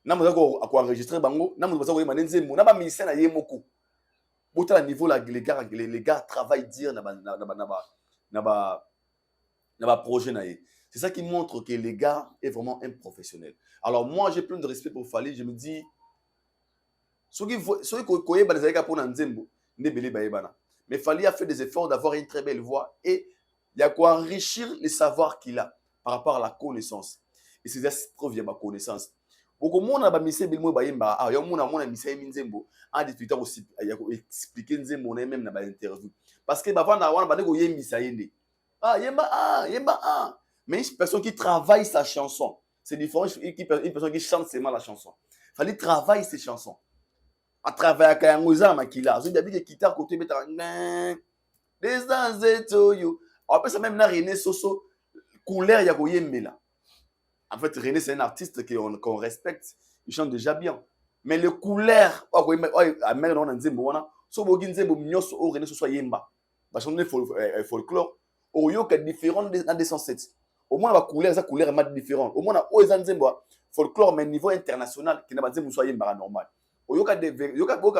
na moto ko enregistrer bango na moto baza koyema nzembo na ba musicien na ye moko. Botala niveau là les gars travaillent dire na ba projet na ye. C'est ça qui montre que les gars est vraiment un professionnel. Alors moi j'ai plein de respect pour Fally, je me dis soki koyeba les gars pour nzembo ne belé baebana. Mais Fally a fait des efforts d'avoir une très belle voix et il y a quoi enrichir les savoirs qu'il a par rapport à la connaissance. Et c'est ça preuve ya ba connaissance. Beaucoup monde ba mise bilmo bayemba ah yo mona mise nzembo a difficulté aussi ya expliquer nzembo même na ba interview. Parce que ba vanda wana ba ndeko yembisa yende. Yemba. Mais une personne qui travaille sa chanson, c'est différent une personne qui chante seulement la chanson. Fally travaille ses chansons. À travers Kayangoza Makila, j'ai d'habitude que guitare côté beta des anzeto. Après ça même na René Soso couleur ya koyembela. En fait René c'est un artiste qu'on respecte, il chante déjà bien. Mais le couleur a mère non nzembo wana, so bogi nzembo nyoso o René Soso yemba. Ba chanter folklore au yo que différent dans 207. Au moins la couleur est différente. Au moins o nzembo folklore mais niveau international qui n'a pas nzembo so yemba normal. Au yo ka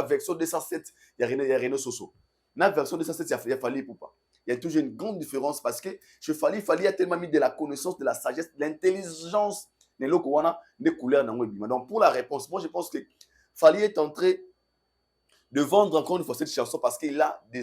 version 207 il y a René Soso. Na version 207 il y a Fally Ipupa. Il y a toujours une grande différence parce que chez Fally a tellement mis de la connaissance, de la sagesse, de l'intelligence des lokowana des couleurs dans le bima. Donc pour la réponse, moi je pense que Fally est en train de vendre encore une fois cette chanson parce qu'il a de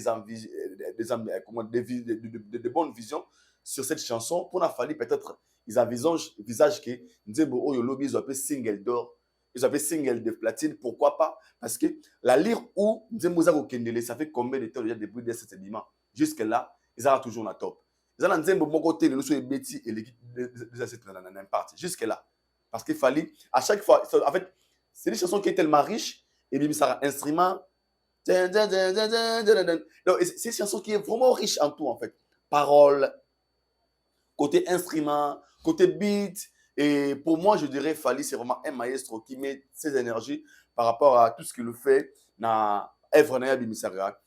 bonnes visions sur cette chanson. Pour la Fally peut-être ils envisagent que Nzembo Oyo Lobby ils ont appelé single d'or, ils ont appelé single de platine. Pourquoi pas? Parce que la lyre où Nzembo Zako Kendele, ça fait combien de temps déjà depuis de cet bima? Jusque-là, ils sont toujours la top. Ils ont Nzembo Mokote, le Lusso et Betty et l'équipe de cette partie. Jusque-là. Parce qu'il fallait, à chaque fois, en fait, c'est une chanson qui est tellement riche, et bien ça a un instrument. Donc, c'est une chanson qui est vraiment riche en tout, en fait. Paroles, côté instrument, côté beat. Et pour moi, je dirais Fally, c'est vraiment un maestro qui met ses énergies par rapport à tout ce qu'il fait dans l'œuvre de Bimisara,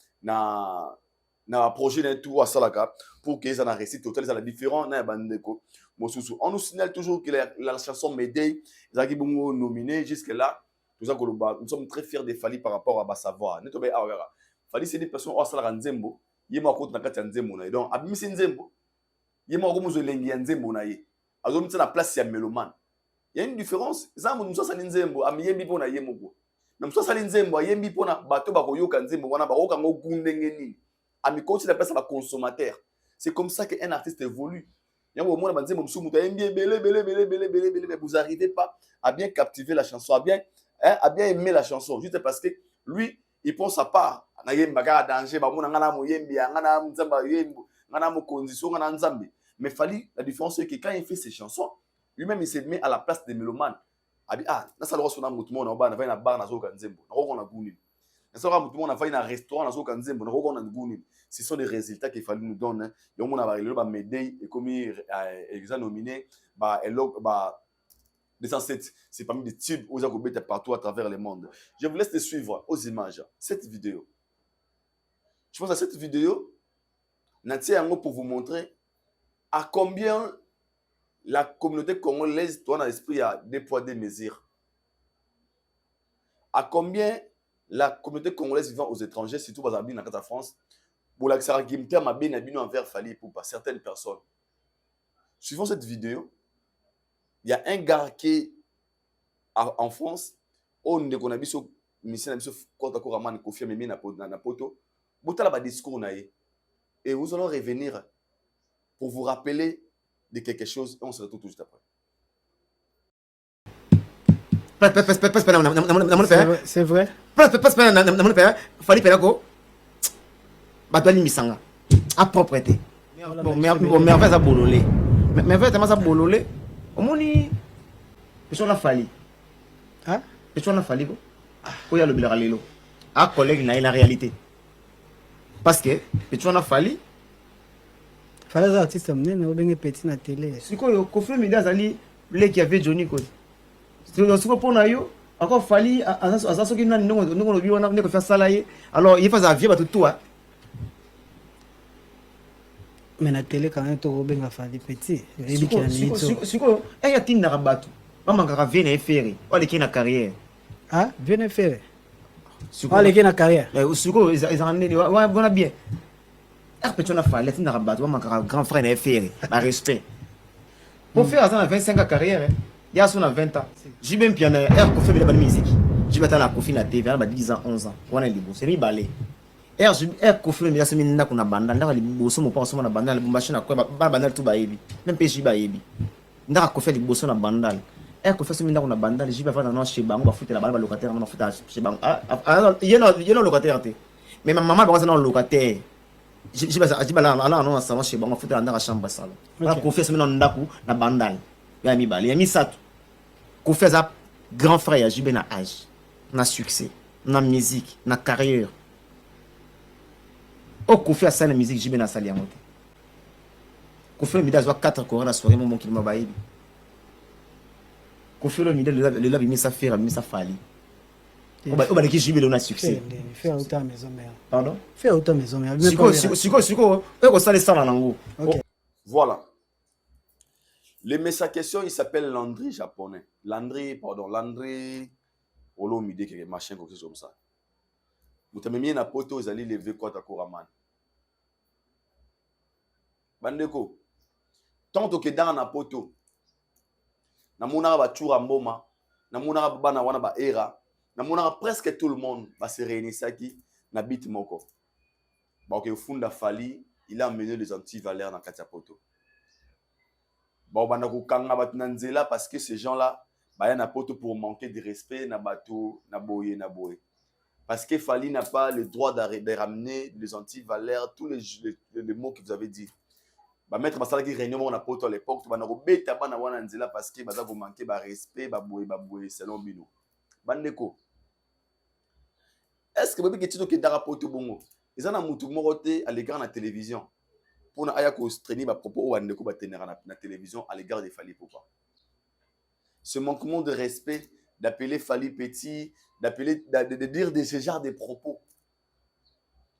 dans le projet de tout à Salaka, pour qu'ils aient un récit total, ça a différent. On nous signale toujours que la chanson Médée, ils ont nominé jusque-là. Nous sommes très fiers de Fally par rapport à sa voix. Fally, c'est des personnes qui ont Nzembo, ils ont Nzembo. Donc, Abimisi Nzembo, ils ont Nzembo. Ils ont la place à Méloman. Il y a une différence. Nous sommes Nzembo, Amiyembi Pona Yemoko. Nous sommes Nzembo, Yembi Pona, Bato Bakoyoka Nzembo, Wana Baroka Ngundengeni. Amiko, c'est la place à consommateur. C'est comme ça qu'un artiste évolue. Vous n'arrivez pas à bien captiver la chanson, à bien aimer la chanson, juste parce que lui, il pense à part. Mais Fally, la différence c'est que quand il fait ses chansons, lui-même il se met à la place des mélomanes. Ce sont des résultats qu'il fallait nous donner. C'est parmi des tubes aux Akobeta partout à travers le monde. Je vous laisse te suivre aux images cette vidéo. Je pense à cette vidéo, pour vous montrer à combien la communauté congolaise doit dans l'esprit à des poids, des mesures. À combien la communauté congolaise vivant aux étrangers, surtout dans la France, pour la envers Fally pour certaines personnes. Suivant cette vidéo, il y a un gars qui en France, on ne connaît pas ce mission, quand on a confirmé na poto, botala ba discours na ye. Et nous allons revenir pour vous rappeler de quelque chose et on se retrouve tout juste après. C'est vrai. Fallait faire quoi? Batouali misanga. À propreté. Bon, merveille ça bololé. Merveille tellement ça bololé. Au moni. Personne n'a fallu. Hein? Personne n'a fallu. Où y a le bilaralelo? À collègue na la réalité. Parce que personne n'a fallu. Fallait des artistes amener nous bien petit na télé. Si quoi yo Kofi Olomide azali le qui avait Johnny Code. C'est pour na yo encore fallu à ça ce qui n'a nous le biwa na ko faire ça là. Alors il faut ça vie ba tout hein. Mais la télé quand même tout bien fallu petit. Si quoi il y a tin na rabatu. Maman ka vie na faire. Wale qui na carrière. Ah, bien faire. Wale qui na carrière. Si quoi ils en ouais bon bien. Personne n'a fallu tin na rabatu. Maman ka grand frère na faire. Par respect. Pour faire ça na 25 ans carrière. Il y a son à 20 ans. J'ai même piano Kofi de la musique. J'ai battu la Kofi na TV à 10 ans 11 ans. On est libre. C'est mi balé. Kofi de la semaine na kuna banda ndaka liboso mo pa so na banda Lubumbashi na kwa ba banda tout ba yebi. Même pe ba yebi. Ndaka Kofi liboso na banda. Kofi semaine na kuna banda, j'ai pas fait dans chez bango ba foutre la banda locataire na foutre chez bango. Il y a locataire té. Mais ma maman ba na locataire. J'ai pas là non salon chez bango foutre dans chambre salon. Kofi semaine na ndaku na banda. Ya mi balé, ya mi satu. Kofi a grand frère Jibé na âge, na succès, na musique, na carrière. Oh Kofi a ça na musique Jibé na sali ya moté. Kofi Olomide a 4 courants na soirée mon qui m'a baïbi. Kofi Olomide le lab mis sa faire, mis sa fali. Oba qui Jibé na succès. Fais autant maison mère. Pardon? Fais autant maison mère. Siko. Ko sali ça na nango. Voilà. Le message question, il s'appelle Landry japonais. Landry Olomide, quelque machin, quelque chose comme ça. Vous avez mis un poteau, vous allez lever quoi, Koraman. Bandeko, tant que dans un poteau, namuna ba chura mboma, namuna ba na wana ba era, namuna presque tout le monde va se réunir qui na bit moko. Ba que funda fali, il a amené les anti-valeurs dans katia poteau. Bon, parce que ces gens-là, il y a un poteau pour manquer de respect, na bateau, na boye. Parce que Fali n'a pas le droit de ramener les anti-valeurs, tous les mots que vous avez dit. Maître Masala qui réunion na poteau à l'époque, parce que vous manquez de respect, baboye, selon Bino. Bandeko. Est-ce que vous avez dit que dans le poteau bongo? Ils ont un moutou moroté à l'égard de la télévision. Pour na aya ko traîner ba propos ou andeko ba tenir na télévision à l'égard de Fali Poupa. Ce manquement de respect d'appeler Fali petit, de dire de ce genre de propos.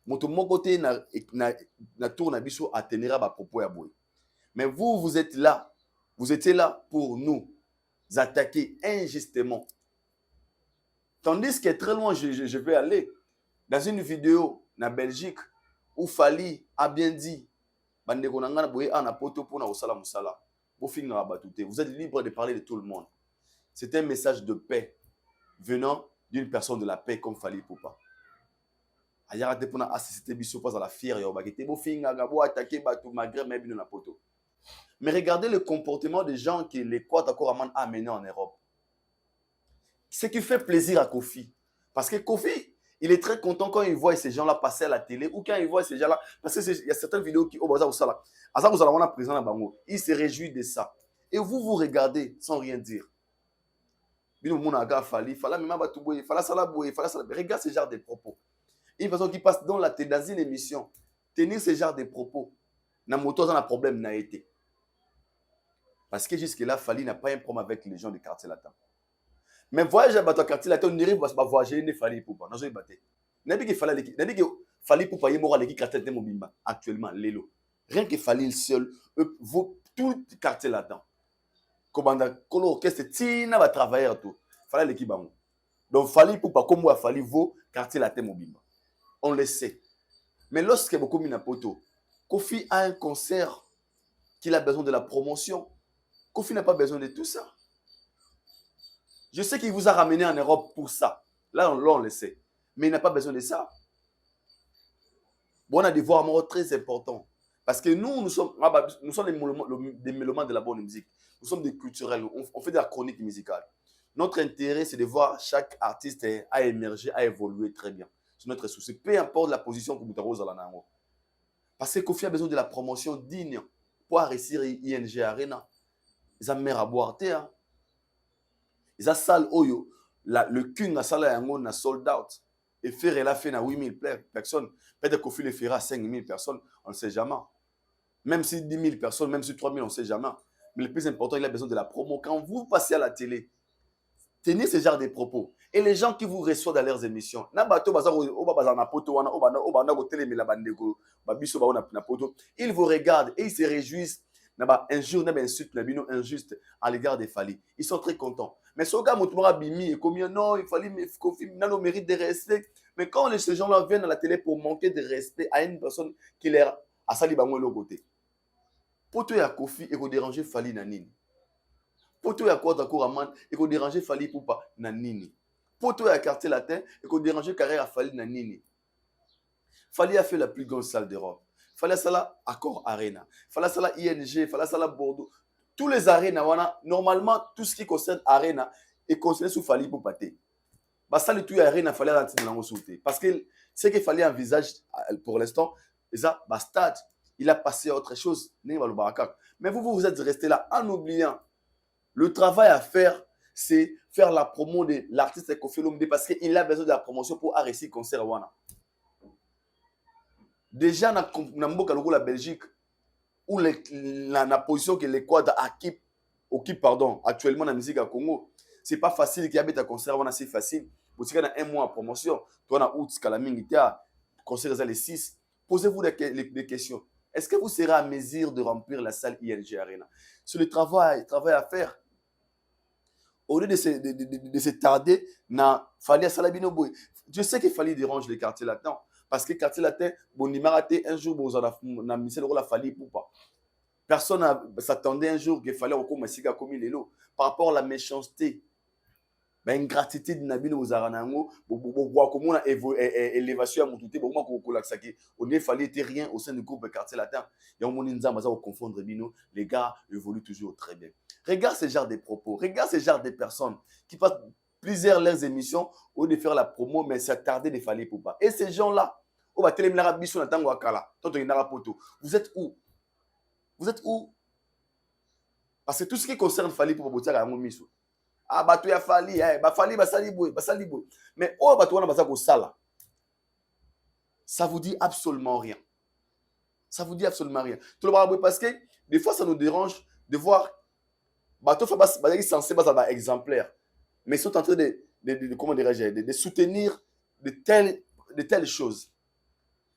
Mon côté na tour na biso à tenir ba propos ya boy. Mais vous êtes là. Vous étiez là pour nous attaquer injustement. Tandis que très loin je vais aller dans une vidéo na Belgique où Fali a bien dit vous êtes libre de parler de tout le monde. C'est un message de paix venant d'une personne de la paix comme Fali Poupa. Mais regardez le comportement des gens que les Kwatakoraman a amené en Europe. Ce qui fait plaisir à Kofi. Parce que Kofi, il est très content quand il voit ces gens-là passer à la télé ou quand il voit ces gens-là. Parce qu'il y a certaines vidéos qui, il se réjouit de ça. Et vous regardez sans rien dire. Regarde ce genre de propos. Une personne qui passe dans une émission, tenir ce genre de propos, na moto a un problème n'a été. Parce que jusque-là, Fali n'a pas un problème avec les gens du quartier latin. Mais voyage à le quartier latin, on dirait que voyager ne Fali Poupa. Non, je vais battre. N'est-ce que Fali Poupa y mora l'équipe quartier de Mobimba actuellement, Lelo. Rien que Fali seul, tout le quartier latin. Commandant, Kolo orchestre, Tina va travailler tout. Fali l'équipe bango. Donc Fali Poupa, comme moi, Fali vaut quartier latin Mobimba. On le sait. Mais lorsque beaucoup mis un poteau, Kofi a un concert qu'il a besoin de la promotion. Kofi n'a pas besoin de tout ça. Je sais qu'il vous a ramené en Europe pour ça. Là, on le sait. Mais il n'a pas besoin de ça. Bon, on a des devoirs amoureux très importants. Parce que nous sommes des mélomanes de la bonne musique. Nous sommes des culturels. On fait de la chronique musicale. Notre intérêt, c'est de voir chaque artiste à émerger, à évoluer très bien. C'est notre souci. Peu importe la position que vous avez. Parce que Kofi a besoin de la promotion digne pour réussir ING Arena. Ils ont mer à boire. Ils ont salle Oyo. Le King a salle à sold out. Et faire la fin à 8000 personnes. Peut-être que Kofi le fera à 5000 personnes. On ne sait jamais. Même si 10 000 personnes, même si 3 000, on ne sait jamais. Mais le plus important, il a besoin de la promo. Quand vous passez à la télé, tenez ce genre de propos. Et les gens qui vous reçoivent dans leurs émissions, ils vous regardent et ils se réjouissent. Un jour, injuste à l'égard des Fali. Ils sont très contents. Mais ce gars, non, il fallait le mérite de respect. Mais quand ces gens-là viennent à la télé pour manquer de respect à une personne qui leur a sali le côté, poto ya Kofi et ko déranger Fali na nini. Poto ya Kwata Koraman et ko déranger Fali Poupa na nini. Poto ya Quartier Latin et ko déranger carrière à Fali na nini. Fali a fait la plus grande salle d'Europe. Fali Sala Accor Arena. Fali Sala ING, Fali Sala Bordeaux. Tous les arénas, normalement, tout ce qui concerne Arena est considéré sous Fali Poupa. Bah ça le tout Arena Fali rentrer dans la parce que ce qu'il fallait envisager pour l'instant, c'est ça, bah stade. Il a passé à autre chose. Mais vous êtes resté là en oubliant. Le travail à faire, c'est faire la promo de l'artiste Kofi Olomide parce qu'il a besoin de la promotion pour arrêter le concert. Déjà, dans la Belgique, où la position que l'Équateur occupe actuellement dans la musique à Congo, c'est pas facile qu'il y ait un concert, c'est facile. Vous avez un mois de promotion, tu as un août, concert les 6. Posez-vous des questions. Est-ce que vous serez à mesure de remplir la salle ING Arena? C'est le travail à faire. Au lieu de se tarder, Fali Salabino Boy. Je sais qu'il fallait déranger les quartiers latins. Parce que les quartiers latins, bon, il m'a raté un jour, vous avez mis le rôle à Fali pour pas. Personne ne s'attendait un jour qu'il fallait encore comme il est là. Par rapport à la méchanceté, ingratitude de Nabino aux Aranango, comment on a élévation à mon touté, on ne fallait rien au sein du groupe quartier latin. Et on a confondre les gars évoluent toujours très bien. Regarde ce genre de propos, regarde ce genre de personnes qui passent plusieurs leurs émissions au lieu de faire la promo, mais s'attarder de fallait pour pas. Et ces gens-là, vous êtes où? Vous êtes où? Parce que tout ce qui concerne Fali pour Botia à Momiso. Ah, bah, tu as Fali, Fali, Basali Boy. Mais, oh, bah, tu as un sala. Ça vous dit absolument rien. Ça vous dit absolument rien. Tout le monde, parce que des fois, ça nous dérange de voir. Bah, tu es censé être exemplaire. Mais ils sont en train de soutenir de telles choses.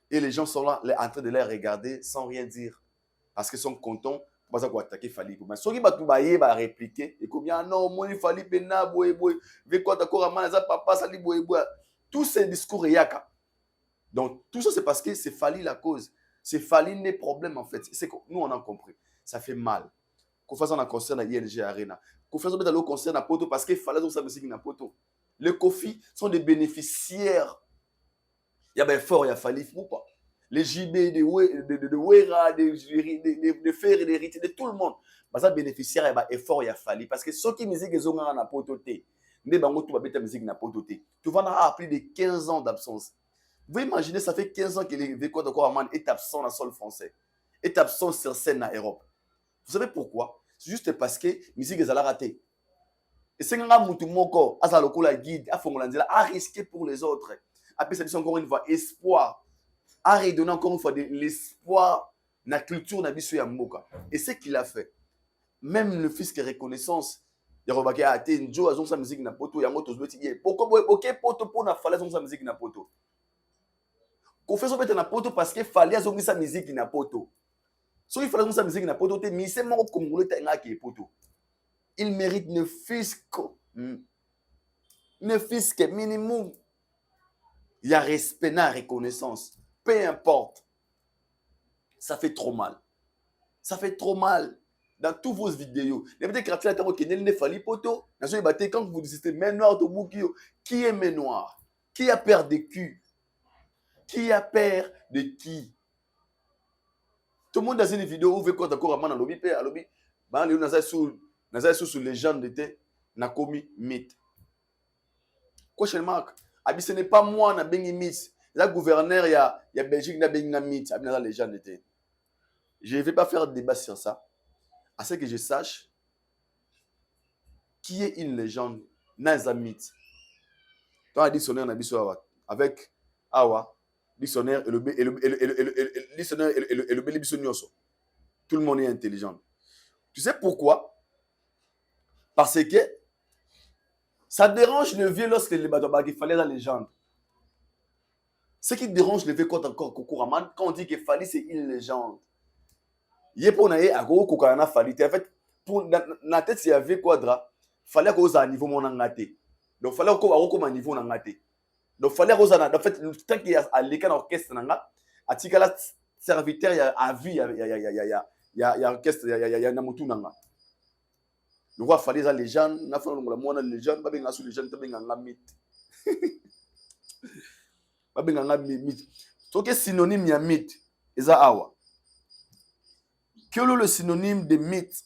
Et les gens sont là en train de les regarder sans rien dire. Parce qu'ils sont contents. Parce qu'on attaquer Fali. Mais ceux qui va répliquer, et combien non, moi il fallait pena boy boy, avec quoi d'accord à manger papa sali boy boy. Tous ces discours yaka. Donc tout ça c'est parce que c'est Fali la cause. C'est Fali les problèmes en fait. C'est que nous on a compris. Ça fait mal. Qu'on fasse un concert à ING Arena. Qu'on fasse un concert à Poto parce qu'il fallait que ça me signe à Poto. Les Kofi sont des bénéficiaires. Il y a bien fort, il y a Fali ou pas. Les JB, de Wera, de Fer et de Riti, de tout le monde. Ça bénéficiaire et fort, il y a Fali. Parce que ceux qui musique ils ont un apototé. Ne bango tu vas mettre musique na pototé. Tu vas avoir plus de 15 ans d'absence. Vous imaginez, ça fait 15 ans que les Véco de Koraman est absent dans le sol français. Est absent sur scène en Europe. Vous savez pourquoi? C'est juste parce que musique ils ont raté. Et c'est un moutou moko, azaloko la guide, a risqué pour les autres. Après ça dit encore une fois espoir. A redonné encore une fois de l'espoir dans la culture de Bisso Yamboka. Et c'est ce qu'il a fait. Même le fisc de reconnaissance, il y a remarqué à Tenjo, à sa musique na poto, il y a motos beti. Pourquoi ok poto pour na fallait sa musique na poto. Qu'on fait son bête na poto parce qu'il fallait sa musique na poto. So il fallait sa musique na poto, mais c'est mort comme le temps qui est poto. Il mérite ne fisc minimum. Il y a respect, na reconnaissance. Peu importe. Ça fait trop mal. Ça fait trop mal. Dans toutes vos vidéos. Les petits quartiers qui ne fallait pas poto. Quand vous dites mais noir, qui est mais noir? Qui a perdu cul? Qui a peur de qui? Tout le monde dans une vidéo où veut quoi d'accord à lobby à lobby. Bah les naza sous légende était na commis mythe. Question mark. Abi ce n'est pas moi na bengi mythe. La gouverneur il y a Belgique na bengi na mythe. Abi na légende était. Je ne vais pas faire de débat sur ça. À ce que je sache qui est une légende dans un mythe. Dans un dictionnaire na biso avec awa dictionnaire et le dictionnaire et le biso nyoso. Tout le monde est intelligent. Tu sais pourquoi? Parce que ça dérange le vieux lorsque les bateaux il fallait la légende. Ce qui dérange le vieux quand encore Kokuraman, quand on dit qu'il fallait c'est une légende. Il pour naïe à gros Kokana fallait. En fait, pour la tête s'il y avait quadra, fallait qu'on ait un niveau mon angaté. Donc fallait qu'on ait un niveau angaté. Donc fallait qu'on ait en fait le temps qu'il y a à l'écran orchestre nanga, à tikala serviteur il y a vu il y a orchestre il y a namutu nanga. Donc il fallait la légende, na fallait qu'on la légende, pas bien sur légende, pas bien mythe. Pas bien mythe. Donc quel synonyme il y a mythe? Eza awa. Quel est le synonyme de mythe?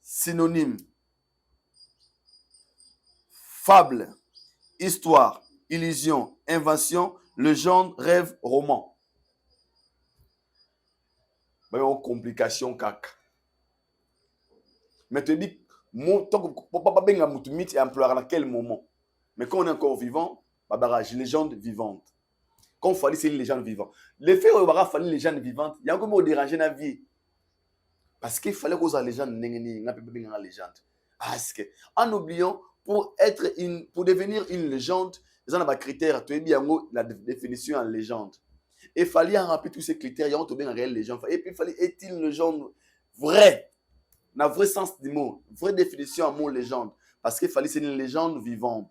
Synonyme. Fable, histoire, illusion, invention, légende, rêve, roman. Mais en complication caca. Mais tu dis, pas bien un mythe et employer à quel moment? Mais quand on est encore vivant, barrage, légende vivante. Quand il fallait, c'est une légende vivante. Le fait où il fallait une légende vivante, il y a un peu déranger dans la vie. Parce qu'il fallait qu'on ait une légende, une légende. Parce que, en oubliant, pour devenir une légende, il y a des critères, tu as bien la définition en légende. Il fallait remplir tous ces critères, il y a une réelle légende. Et puis, il fallait être une légende vraie, dans le vrai sens du mot, vraie définition en mot légende. Parce qu'il fallait c'est une légende vivante.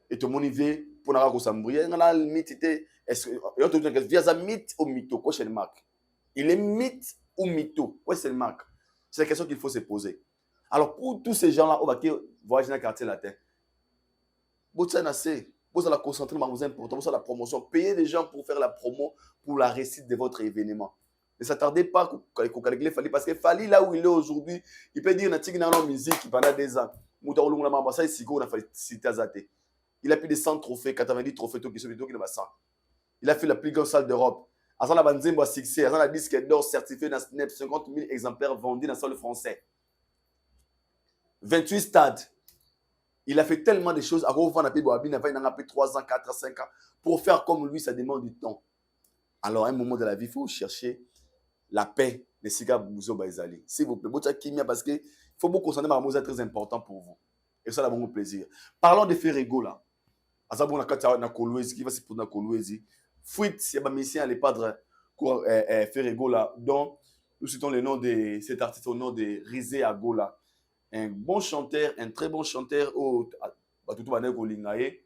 Et tout le monde y va pour nous s'embrouiller. Le mythe était, il y a un mythe ou mytho, quoi c'est le marque. Il est mythe ou mytho, quoi c'est le marque. C'est la question qu'il faut se poser. Alors pour tous ces gens-là, on va voyager dans le quartier latin. Vous allez concentrer dans vos importants, vous allez la promotion. Payez des gens pour faire la promo, pour la réussite de votre événement. Ne s'attardez pas à calculer Fali, parce que Fali, là où il est aujourd'hui, il peut dire qu'il y a une musique pendant des ans. Il a plus de 100 trophées, 90 trophées, il a fait la plus grande salle d'Europe. Il a un succès, il a un disque d'or certifié dans SNEP, 50 000 exemplaires vendus dans le sol français. 28 stades. Il a fait tellement de choses. Il a fait 3 ans, 4 ans, 5 ans. Pour faire comme lui, ça demande du temps. Alors, à un moment de la vie, il faut chercher la paix. Si vous plaît, parce qu'il faut beaucoup concentrer ma c'est très important pour vous. Et ça, c'est un bon plaisir. Parlons de Ferrego là. Qui va se prendre dans Kolwezi. Fuite, il y a un mission à l'épadre Ferrego là. Donc, nous citons le nom de cet artiste au nom de Rizé Agola. Un bon chanteur, un très bon chanteur au Batutu Banek Olingaye.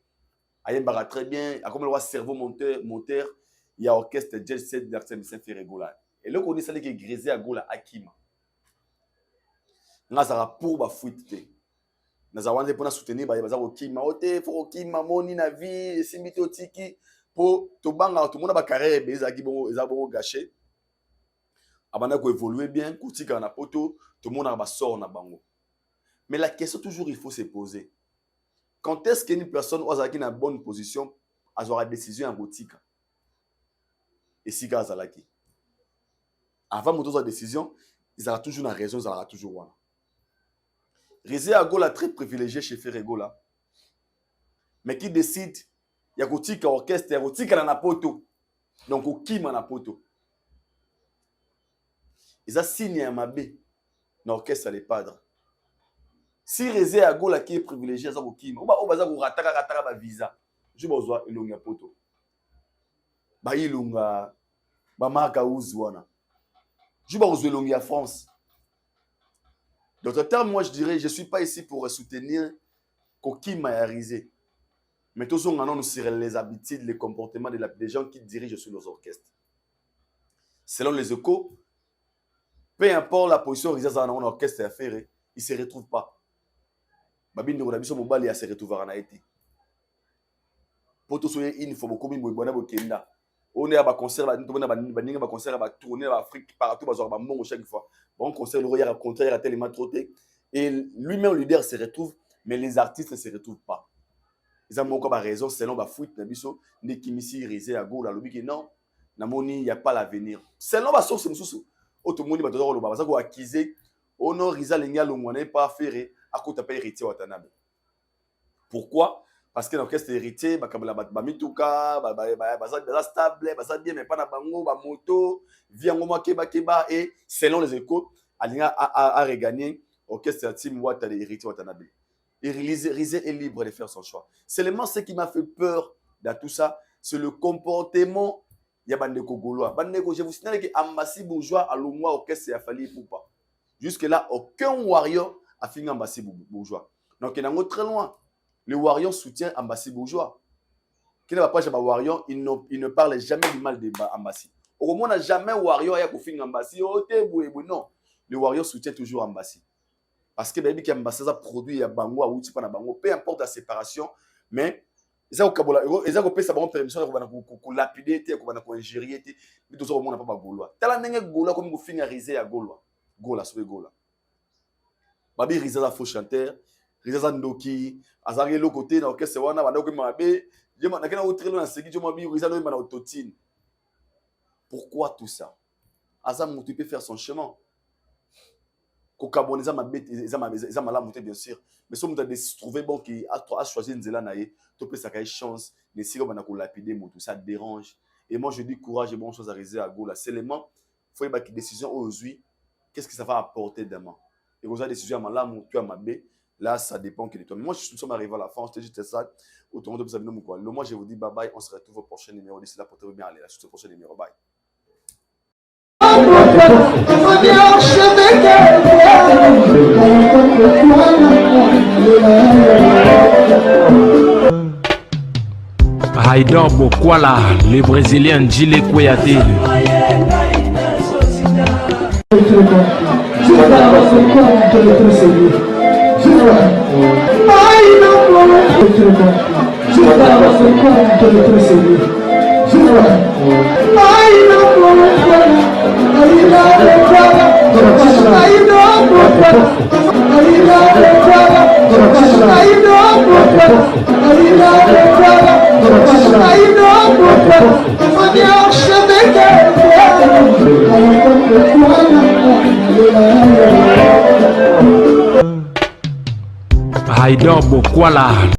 Ayembara très bien, a comme le cerveau moteur, il y a orchestre Jet Set d'Artemisen Ferrego là. Et là, on est salé qui est Rizé Agola Akima. Nous avons pour la fuite. Nous avons pour soutenir les gens qui ont moni na vie, simité otiki pour tout le monde a carrière ont gâché. Abana ko évoluer bien, kutika na poto, tout le monde a sort na bango. Mais la question toujours il faut se poser. Quand est-ce qu'une personne osa qui na bonne position a une décision en boutique? Et si gaz alaki. Avant de décision, ils auront toujours une raison, ils auront toujours une. Rizé Agola très privilégié chez Ferrego là. Mais qui décide, il y a un orchestre, il y a un orchestre dans la poto. Donc, il y a un qui dans la poto. Ils ont signé un mabé dans l'orchestre les padres. Si Rizé Agola qui est privilégié, ça va qui? On va rataka visa. Je vais voir il poto. Ba ilunga ba marka uzwana. Je vais voir il France. D'autre terme, moi je dirais, je ne suis pas ici pour soutenir Kokima et Rizé. Mais tous nous sur les habitudes, les comportements des gens qui dirigent sur nos orchestres. Selon les échos, peu importe la position Rizé dans un orchestre à faire, il ne se retrouve pas. Babine de Rabiso Mobali a se retrouvé en Haïti. poto soye une fois beaucoup mi bona bokenda on est à ba concert ba ndona ba ninga ba concert ba tourner ba Afrique partout ba zo ba mbongo chaque fois bon concert le royal contraire a tellement trotté et lui-même le leader se retrouve mais les artistes ne se retrouvent pas ils ont encore ba raison selon ba fuite na biso ndekimisi risé à go la lobi que non na moni il y a pas l'avenir selon ba source mususu otomoni ba tozako lo ba ko accuser ono risa lenga longwana pas faire à côté pas héritier Watanabe. Pourquoi? Parce que dans l'orchestre héritier, ba mituka, ba stable, ba bien mais pas na bango, ba moto, viango keba et selon les échos, Alinga a regagné orchestre team Wata héritier Watanabe. Et Rizé est libre de faire son choix. Seulement ce qui m'a fait peur dans tout ça, c'est le comportement ya bandeko gaulois. Bandeko, je vous signale que Ambassi bourgeois a le mois orchestre a fallu pour pas. Jusque là, aucun warrior a fini Ambassi bourgeois. Donc il y a très loin. Le warrior soutient Ambassi bourgeois. Qui ne va pas jamais warrior, il ne parle jamais du mal de Ambassi. Au moins, on n'a jamais warrior qui a fini Ambassi. Non. Le warrior soutient toujours Ambassi. Parce que baby qui Ambassi a produit à Bango, à Outi, à Bango, peu importe la séparation, mais ils ont fait ça pour permission de lapider, pour ingérer, mais tout ça, on n'a pas Gaulois. Tel un Gaulois comme vous finissez à Gaulois. Gola, sauver Gola. Babi Rizaza faux chanteur, Rizaza Ndoki, Azari le côté dans lequel c'est wana, banda ko mabe, je m'en akena autre dans ce qui je m'abi Rizaza no mana autotine. Pourquoi tout ça? Azam Moutou peut faire son chemin. Kokaboneza ma bête, ils ma la monter bien sûr. Mais si on a trouvé bon qui a choisi une zela naïe, tu peux ça chance, mais si on a ko lapider Moutou, ça dérange. Et moi je dis courage et bonne chose à Rizaza à Gola. Seulement, faut y avoir une décision aujourd'hui. Qu'est-ce que ça va apporter demain? Et vous avez des décisions à là, tu as ma B, là, ça dépend de toi. Mais moi, nous sommes arrivés à la fin, c'était juste ça. Autrement, vous savez, nous, quoi. Le mois, je vous dis bye bye, on se retrouve au prochain numéro. D'ici là, portez-vous bien, allez, au prochain numéro. Bye. Haïdor Bokwala, le Brésilien Djile Kouyaté. Haïdor Bokwala.